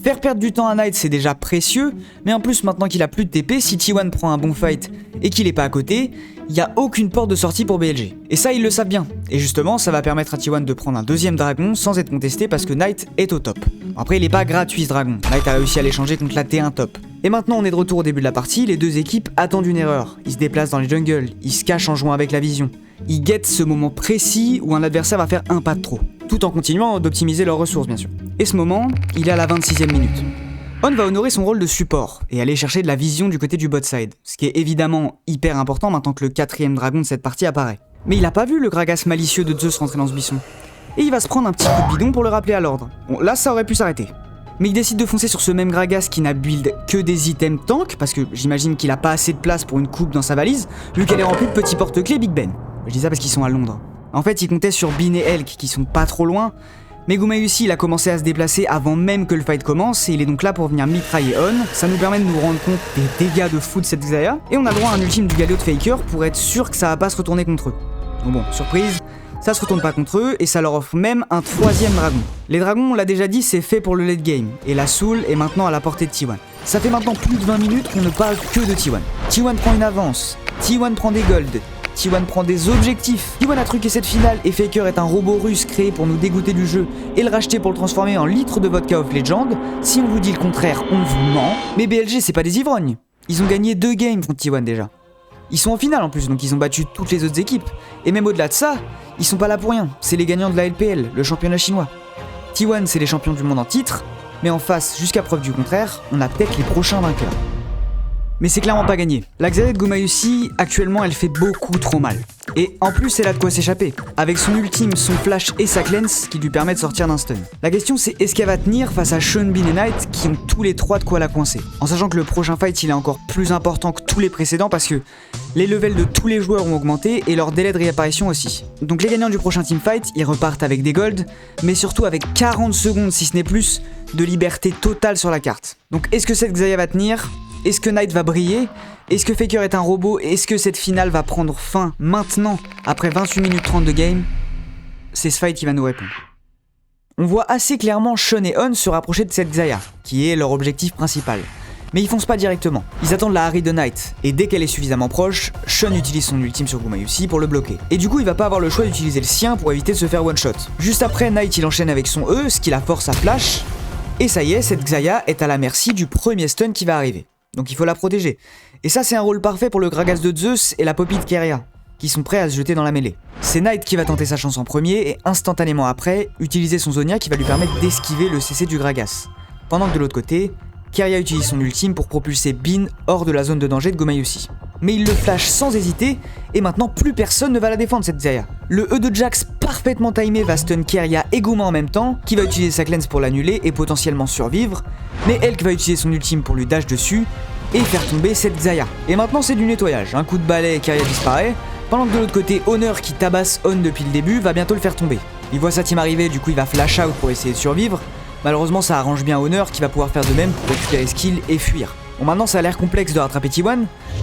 Faire perdre du temps à Knight, c'est déjà précieux, mais en plus, maintenant qu'il a plus de TP, si T1 prend un bon fight et qu'il est pas à côté, il n'y a aucune porte de sortie pour BLG. Et ça, ils le savent bien. Et justement, ça va permettre à T1 de prendre un deuxième dragon sans être contesté parce que Knight est au top. Après, il est pas gratuit ce dragon. Knight a réussi à l'échanger contre la T1 top. Et maintenant, on est de retour au début de la partie, les deux équipes attendent une erreur. Ils se déplacent dans les jungles, ils se cachent en jouant avec la vision. Ils guettent ce moment précis où un adversaire va faire un pas de trop, tout en continuant d'optimiser leurs ressources bien sûr. Et ce moment, il est à la 26e minute. On va honorer son rôle de support et aller chercher de la vision du côté du bot side, ce qui est évidemment hyper important maintenant que le 4ème dragon de cette partie apparaît. Mais il a pas vu le Gragas malicieux de Zeus rentrer dans ce buisson. Et il va se prendre un petit coup de bidon pour le rappeler à l'ordre. Bon, là ça aurait pu s'arrêter. Mais il décide de foncer sur ce même Gragas qui n'a build que des items tank, parce que j'imagine qu'il a pas assez de place pour une coupe dans sa valise, vu qu'elle est remplie de petits porte-clés Big Ben. Je dis ça parce qu'ils sont à Londres. En fait, il comptait sur Bean et Elk qui sont pas trop loin, mais Gumayusi il a commencé à se déplacer avant même que le fight commence, et il est donc là pour venir mitrailler On. Ça nous permet de nous rendre compte des dégâts de fou de cette Xayah, et on a droit à un ultime du Galio de Faker pour être sûr que ça va pas se retourner contre eux. Donc bon, surprise, ça se retourne pas contre eux, et ça leur offre même un 3ème dragon. Les dragons, on l'a déjà dit, c'est fait pour le late game, et la Soul est maintenant à la portée de T1. Ça fait maintenant plus de 20 minutes qu'on ne parle que de T1. T1 prend une avance, T1 prend des golds, T1 prend des objectifs. T1 a truqué cette finale et Faker est un robot russe créé pour nous dégoûter du jeu et le racheter pour le transformer en litre de vodka of Legend. Si on vous dit le contraire, on vous ment. Mais BLG, c'est pas des ivrognes. Ils ont gagné 2 games contre T1 déjà. Ils sont en finale en plus, donc ils ont battu toutes les autres équipes. Et même au-delà de ça, ils sont pas là pour rien. C'est les gagnants de la LPL, le championnat chinois. T1, c'est les champions du monde en titre, Mais en face, jusqu'à preuve du contraire, on a peut-être les prochains vainqueurs. Mais c'est clairement pas gagné. La Xayah de Gumayusi, actuellement, elle fait beaucoup trop mal. Et en plus, elle a de quoi s'échapper, avec son ultime, son flash et sa cleanse qui lui permet de sortir d'un stun. La question c'est est-ce qu'elle va tenir face à Sean, Bean et Knight qui ont tous les trois de quoi la coincer. En sachant que le prochain fight il est encore plus important que tous les précédents parce que les levels de tous les joueurs ont augmenté et leur délai de réapparition aussi. Donc les gagnants du prochain teamfight, ils repartent avec des golds, mais surtout avec 40 secondes si ce n'est plus de liberté totale sur la carte. Donc est-ce que cette Xayah va tenir ? Est-ce que Knight va briller ? Est-ce que Faker est un robot ? Est-ce que cette finale va prendre fin maintenant, après 28 minutes 30 de game ? C'est ce fight qui va nous répondre. On voit assez clairement Sean et On se rapprocher de cette Xayah, qui est leur objectif principal. Mais ils foncent pas directement. Ils attendent la Harry de Knight, et dès qu'elle est suffisamment proche, Sean utilise son ultime sur Gumayusi pour le bloquer. Et du coup, il va pas avoir le choix d'utiliser le sien pour éviter de se faire one-shot. Juste après, Knight il enchaîne avec son E, ce qui la force à flash, et ça y est, cette Xayah est à la merci du premier stun qui va arriver. Donc il faut la protéger. Et ça c'est un rôle parfait pour le Gragas de Zeus et la Poppy de Keria, qui sont prêts à se jeter dans la mêlée. C'est Knight qui va tenter sa chance en premier et instantanément après, utiliser son Zhonya qui va lui permettre d'esquiver le CC du Gragas. Pendant que de l'autre côté, Keria utilise son ultime pour propulser Bean hors de la zone de danger de Gumayusi. Mais il le flash sans hésiter, et maintenant plus personne ne va la défendre cette Xayah. Le E de Jax parfaitement timé va stun Keria et Guma en même temps, qui va utiliser sa cleanse pour l'annuler et potentiellement survivre, mais Elk va utiliser son ultime pour lui dash dessus, et faire tomber cette Xayah. Et maintenant c'est du nettoyage, un coup de balai et Keria disparaît, pendant que de l'autre côté, Honor qui tabasse On depuis le début va bientôt le faire tomber. Il voit sa team arriver, du coup il va flash out pour essayer de survivre, malheureusement ça arrange bien Honor qui va pouvoir faire de même pour récupérer skill et fuir. Bon maintenant ça a l'air complexe de rattraper T1,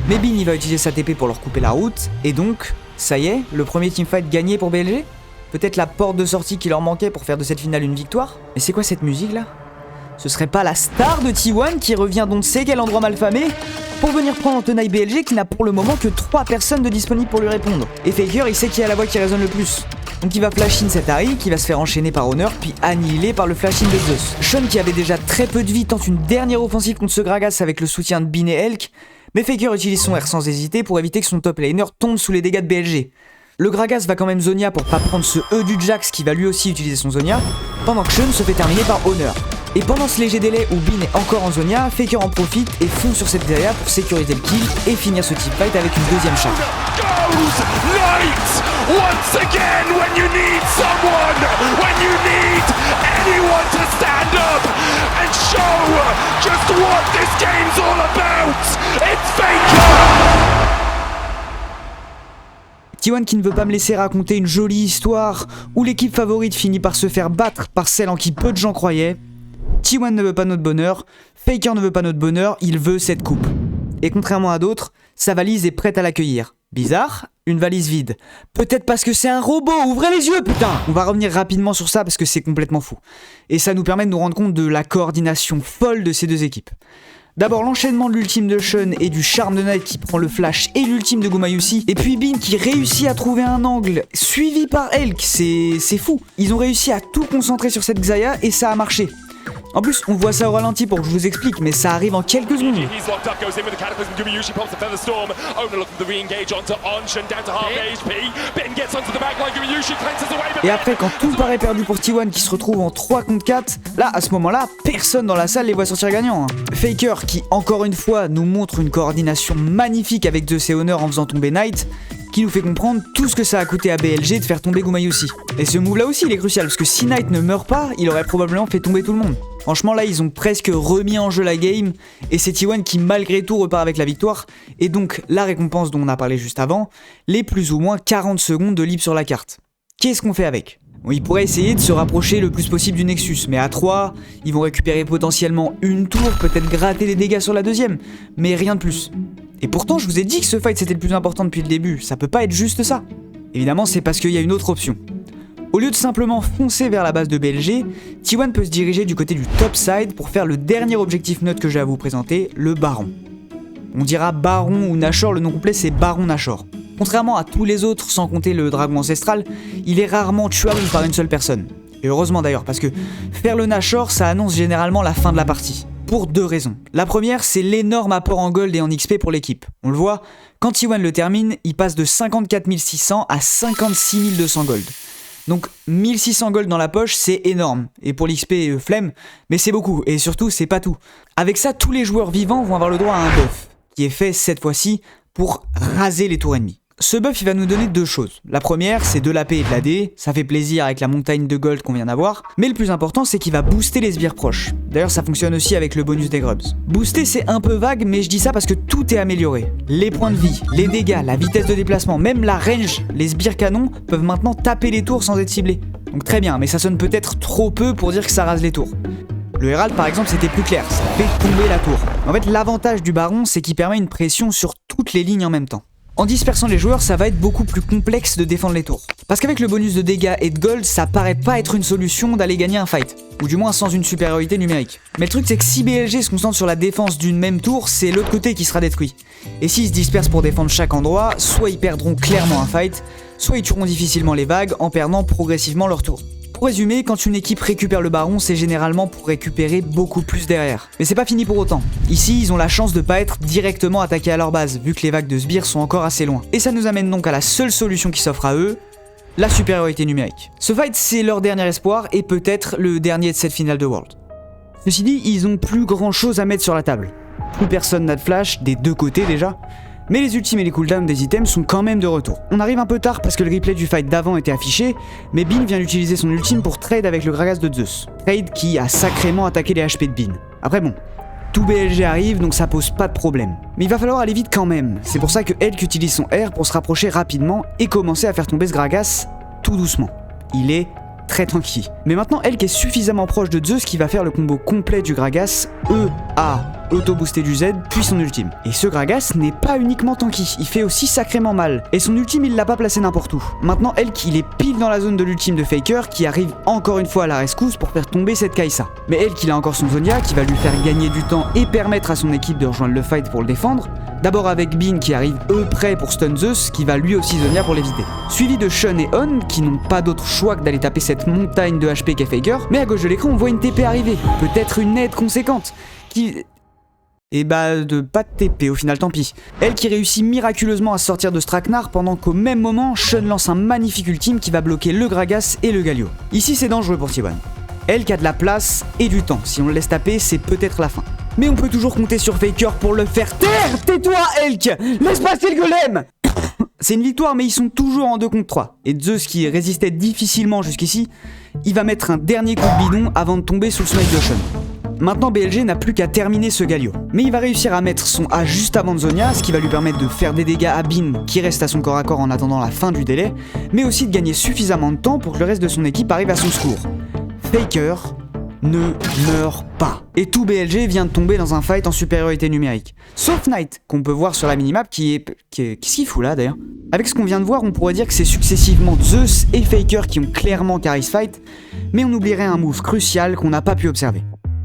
mais Bean il va utiliser sa TP pour leur couper la route, et donc, ça y est, le premier teamfight gagné pour BLG ? Peut-être la porte de sortie qui leur manquait pour faire de cette finale une victoire ? Mais c'est quoi cette musique là ? Ce serait pas la star de T1 qui revient d'on ne sait quel endroit malfamé pour venir prendre en tenaille BLG qui n'a pour le moment que 3 personnes de disponibles pour lui répondre. Et Faker il sait qui a la voix qui résonne le plus. Donc il va flash in cette Harry qui va se faire enchaîner par Honor puis annihilé par le flash in de Zeus. Sean qui avait déjà très peu de vie tente une dernière offensive contre ce Gragas avec le soutien de Bean et Elk, mais Faker utilise son R sans hésiter pour éviter que son top laner tombe sous les dégâts de BLG. Le Gragas va quand même Zhonya pour pas prendre ce E du Jax qui va lui aussi utiliser son Zhonya, pendant que Sean se fait terminer par Honor. Et pendant ce léger délai où Bean est encore en Zhonya, Faker en profite et fonce sur cette Xayah pour sécuriser le kill et finir ce teamfight avec une deuxième chape. Once again, when you need someone, when you need anyone to stand up and show just what this game's all about, it's Faker! T1 qui ne veut pas me laisser raconter une jolie histoire où l'équipe favorite finit par se faire battre par celle en qui peu de gens croyaient. T1 ne veut pas notre bonheur, Faker ne veut pas notre bonheur, il veut cette coupe. Et contrairement à d'autres, sa valise est prête à l'accueillir. Bizarre, une valise vide. Peut-être parce que c'est un robot, ouvrez les yeux putain! On va revenir rapidement sur ça parce que c'est complètement fou. Et ça nous permet de nous rendre compte de la coordination folle de ces deux équipes. D'abord l'enchaînement de l'ultime de Sean et du charme de Knight qui prend le flash et l'ultime de Gumayusi, et puis Bean qui réussit à trouver un angle, suivi par Elk, c'est fou. Ils ont réussi à tout concentrer sur cette Xayah et ça a marché. En plus, on voit ça au ralenti pour que je vous explique, mais ça arrive en quelques secondes. Et après, quand tout paraît perdu pour T1 qui se retrouve en 3 contre 4, là, à ce moment-là, personne dans la salle les voit sortir gagnants. Faker qui, encore une fois, nous montre une coordination magnifique avec Zeus et Honor en faisant tomber Knight, qui nous fait comprendre tout ce que ça a coûté à BLG de faire tomber Gumayusi. Et ce move là aussi il est crucial, parce que si Knight ne meurt pas, il aurait probablement fait tomber tout le monde. Franchement là ils ont presque remis en jeu la game, et c'est T1 qui malgré tout repart avec la victoire, et donc la récompense dont on a parlé juste avant, les plus ou moins 40 secondes de libre sur la carte. Qu'est-ce qu'on fait avec ? Bon, ils pourraient essayer de se rapprocher le plus possible du Nexus, mais à 3, ils vont récupérer potentiellement une tour, peut-être gratter des dégâts sur la deuxième, mais rien de plus. Et pourtant, je vous ai dit que ce fight c'était le plus important depuis le début, ça peut pas être juste ça. Évidemment, c'est parce qu'il y a une autre option. Au lieu de simplement foncer vers la base de BLG, T1 peut se diriger du côté du top side pour faire le dernier objectif neutre que j'ai à vous présenter, le Baron. On dira Baron ou Nashor, le nom complet c'est Baron Nashor. Contrairement à tous les autres, sans compter le dragon ancestral, il est rarement tuable par une seule personne. Et heureusement d'ailleurs, parce que faire le Nashor, ça annonce généralement la fin de la partie. Pour 2 raisons. La première, c'est l'énorme apport en gold et en XP pour l'équipe. On le voit, quand T1 le termine, il passe de 54 600 à 56 200 gold. Donc 1600 gold dans la poche, c'est énorme. Et pour l'XP, flemme, mais c'est beaucoup. Et surtout, c'est pas tout. Avec ça, tous les joueurs vivants vont avoir le droit à un buff, qui est fait cette fois-ci pour raser les tours ennemies. Ce buff, il va nous donner deux choses. La première, c'est de l'AP et de l'AD, ça fait plaisir avec la montagne de gold qu'on vient d'avoir, mais le plus important, c'est qu'il va booster les sbires proches. D'ailleurs, ça fonctionne aussi avec le bonus des grubs. Booster, c'est un peu vague, mais je dis ça parce que tout est amélioré. Les points de vie, les dégâts, la vitesse de déplacement, même la range, les sbires canons peuvent maintenant taper les tours sans être ciblés. Donc très bien, mais ça sonne peut-être trop peu pour dire que ça rase les tours. Le Herald par exemple c'était plus clair, ça fait tomber la tour. En fait l'avantage du Baron c'est qu'il permet une pression sur toutes les lignes en même temps. En dispersant les joueurs, ça va être beaucoup plus complexe de défendre les tours. Parce qu'avec le bonus de dégâts et de gold, ça paraît pas être une solution d'aller gagner un fight. Ou du moins sans une supériorité numérique. Mais le truc c'est que si BLG se concentre sur la défense d'une même tour, c'est l'autre côté qui sera détruit. Et s'ils se dispersent pour défendre chaque endroit, soit ils perdront clairement un fight, soit ils tueront difficilement les vagues en perdant progressivement leur tour. Pour résumer, quand une équipe récupère le Baron, c'est généralement pour récupérer beaucoup plus derrière. Mais c'est pas fini pour autant. Ici, ils ont la chance de pas être directement attaqués à leur base, vu que les vagues de sbires sont encore assez loin. Et ça nous amène donc à la seule solution qui s'offre à eux, la supériorité numérique. Ce fight, c'est leur dernier espoir, et peut-être le dernier de cette finale de World. Ceci dit, ils ont plus grand chose à mettre sur la table. Plus personne n'a de flash, des deux côtés déjà. Mais les ultimes et les cooldowns des items sont quand même de retour. On arrive un peu tard parce que le replay du fight d'avant était affiché, mais Bin vient d'utiliser son ultime pour trade avec le Gragas de Zeus. Trade qui a sacrément attaqué les HP de Bin. Après bon, tout BLG arrive donc ça pose pas de problème. Mais il va falloir aller vite quand même. C'est pour ça que Elk utilise son R pour se rapprocher rapidement et commencer à faire tomber ce Gragas tout doucement. Il est très tanky. Mais maintenant Elk est suffisamment proche de Zeus qui va faire le combo complet du Gragas E, A, auto-boosté du Z, puis son ultime. Et ce Gragas n'est pas uniquement tanky, il fait aussi sacrément mal. Et son ultime il l'a pas placé n'importe où. Maintenant Elk il est pile dans la zone de l'ultime de Faker qui arrive encore une fois à la rescousse pour faire tomber cette Kai'Sa. Mais Elk il a encore son Zhonya qui va lui faire gagner du temps et permettre à son équipe de rejoindre le fight pour le défendre. D'abord avec Bin qui arrive prêt pour stun Zeus qui va lui aussi Zhonya pour l'éviter. Suivi de Shun et On qui n'ont pas d'autre choix que d'aller taper cette montagne de HP qu'est Faker. Mais à gauche de l'écran on voit une TP arriver, peut-être une aide conséquente qui... Et pas de TP au final, tant pis. Elle qui réussit miraculeusement à sortir de Straknar pendant qu'au même moment, Shun lance un magnifique ultime qui va bloquer le Gragas et le Galio. Ici c'est dangereux pour T1. Elle qui a de la place et du temps, si on le laisse taper c'est peut-être la fin. Mais on peut toujours compter sur Faker pour le faire taire. Tais-toi Elk, laisse passer le golem. C'est une victoire mais ils sont toujours en 2 contre 3. Et Zeus qui résistait difficilement jusqu'ici, il va mettre un dernier coup de bidon avant de tomber sous le smite de Shun. Maintenant BLG n'a plus qu'à terminer ce Galio. Mais il va réussir à mettre son A juste avant de Zhonya, ce qui va lui permettre de faire des dégâts à Bin qui reste à son corps à corps en attendant la fin du délai, mais aussi de gagner suffisamment de temps pour que le reste de son équipe arrive à son secours. Faker ne meurt pas. Et tout BLG vient de tomber dans un fight en supériorité numérique. Sauf Knight, qu'on peut voir sur la minimap qu'est-ce qu'il fout là d'ailleurs? Avec ce qu'on vient de voir, on pourrait dire que c'est successivement Zeus et Faker qui ont clairement carry ce fight, mais on oublierait un move crucial qu'on n'a pas pu observer.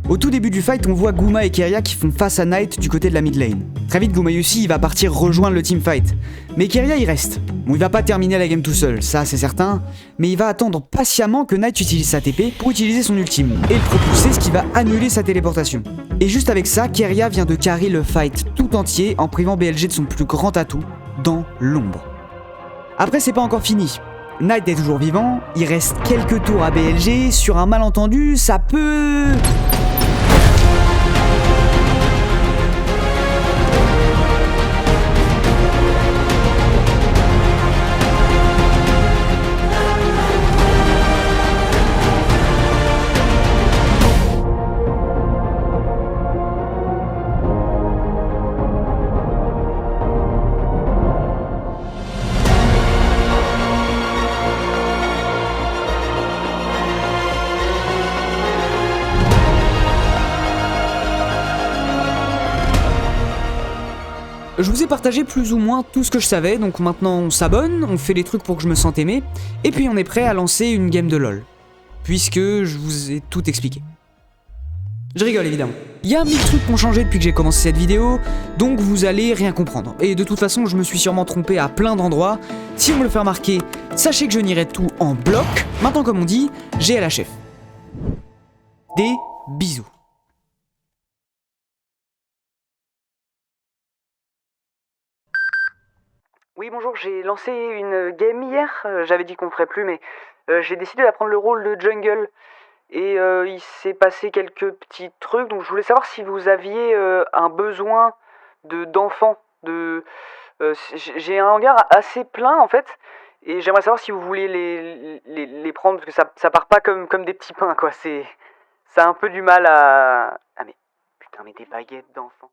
Au tout début du fight, on voit Guma et Keria qui font face à Knight du côté de la mid lane. Très vite, Gumayusi il va partir rejoindre le teamfight. Mais Keria il reste. Bon, il va pas terminer la game tout seul, ça c'est certain, mais il va attendre patiemment que Knight utilise sa TP pour utiliser son ultime, et le propulser, ce qui va annuler sa téléportation. Et juste avec ça, Keria vient de carry le fight tout entier en privant BLG de son plus grand atout, dans l'ombre. Après c'est pas encore fini. Knight est toujours vivant, il reste quelques tours à BLG, sur un malentendu, ça peut... Je vous ai partagé plus ou moins tout ce que je savais, donc maintenant on s'abonne, on fait les trucs pour que je me sente aimé, et puis on est prêt à lancer une game de LoL. Puisque je vous ai tout expliqué. Je rigole évidemment. Il y a 1000 trucs qui ont changé depuis que j'ai commencé cette vidéo, donc vous allez rien comprendre. Et de toute façon, je me suis sûrement trompé à plein d'endroits. Si on me le fait remarquer, sachez que je nierai tout en bloc. Maintenant comme on dit, j'ai à la chef. Des bisous. Oui, bonjour, j'ai lancé une game hier, j'avais dit qu'on ne ferait plus, mais j'ai décidé d'apprendre le rôle de jungle. Et il s'est passé quelques petits trucs, donc je voulais savoir si vous aviez un besoin d'enfants. J'ai un hangar assez plein en fait, et j'aimerais savoir si vous vouliez les prendre, parce que ça part pas comme des petits pains, quoi. Ça a un peu du mal à... Ah mais, putain, mais des baguettes d'enfants.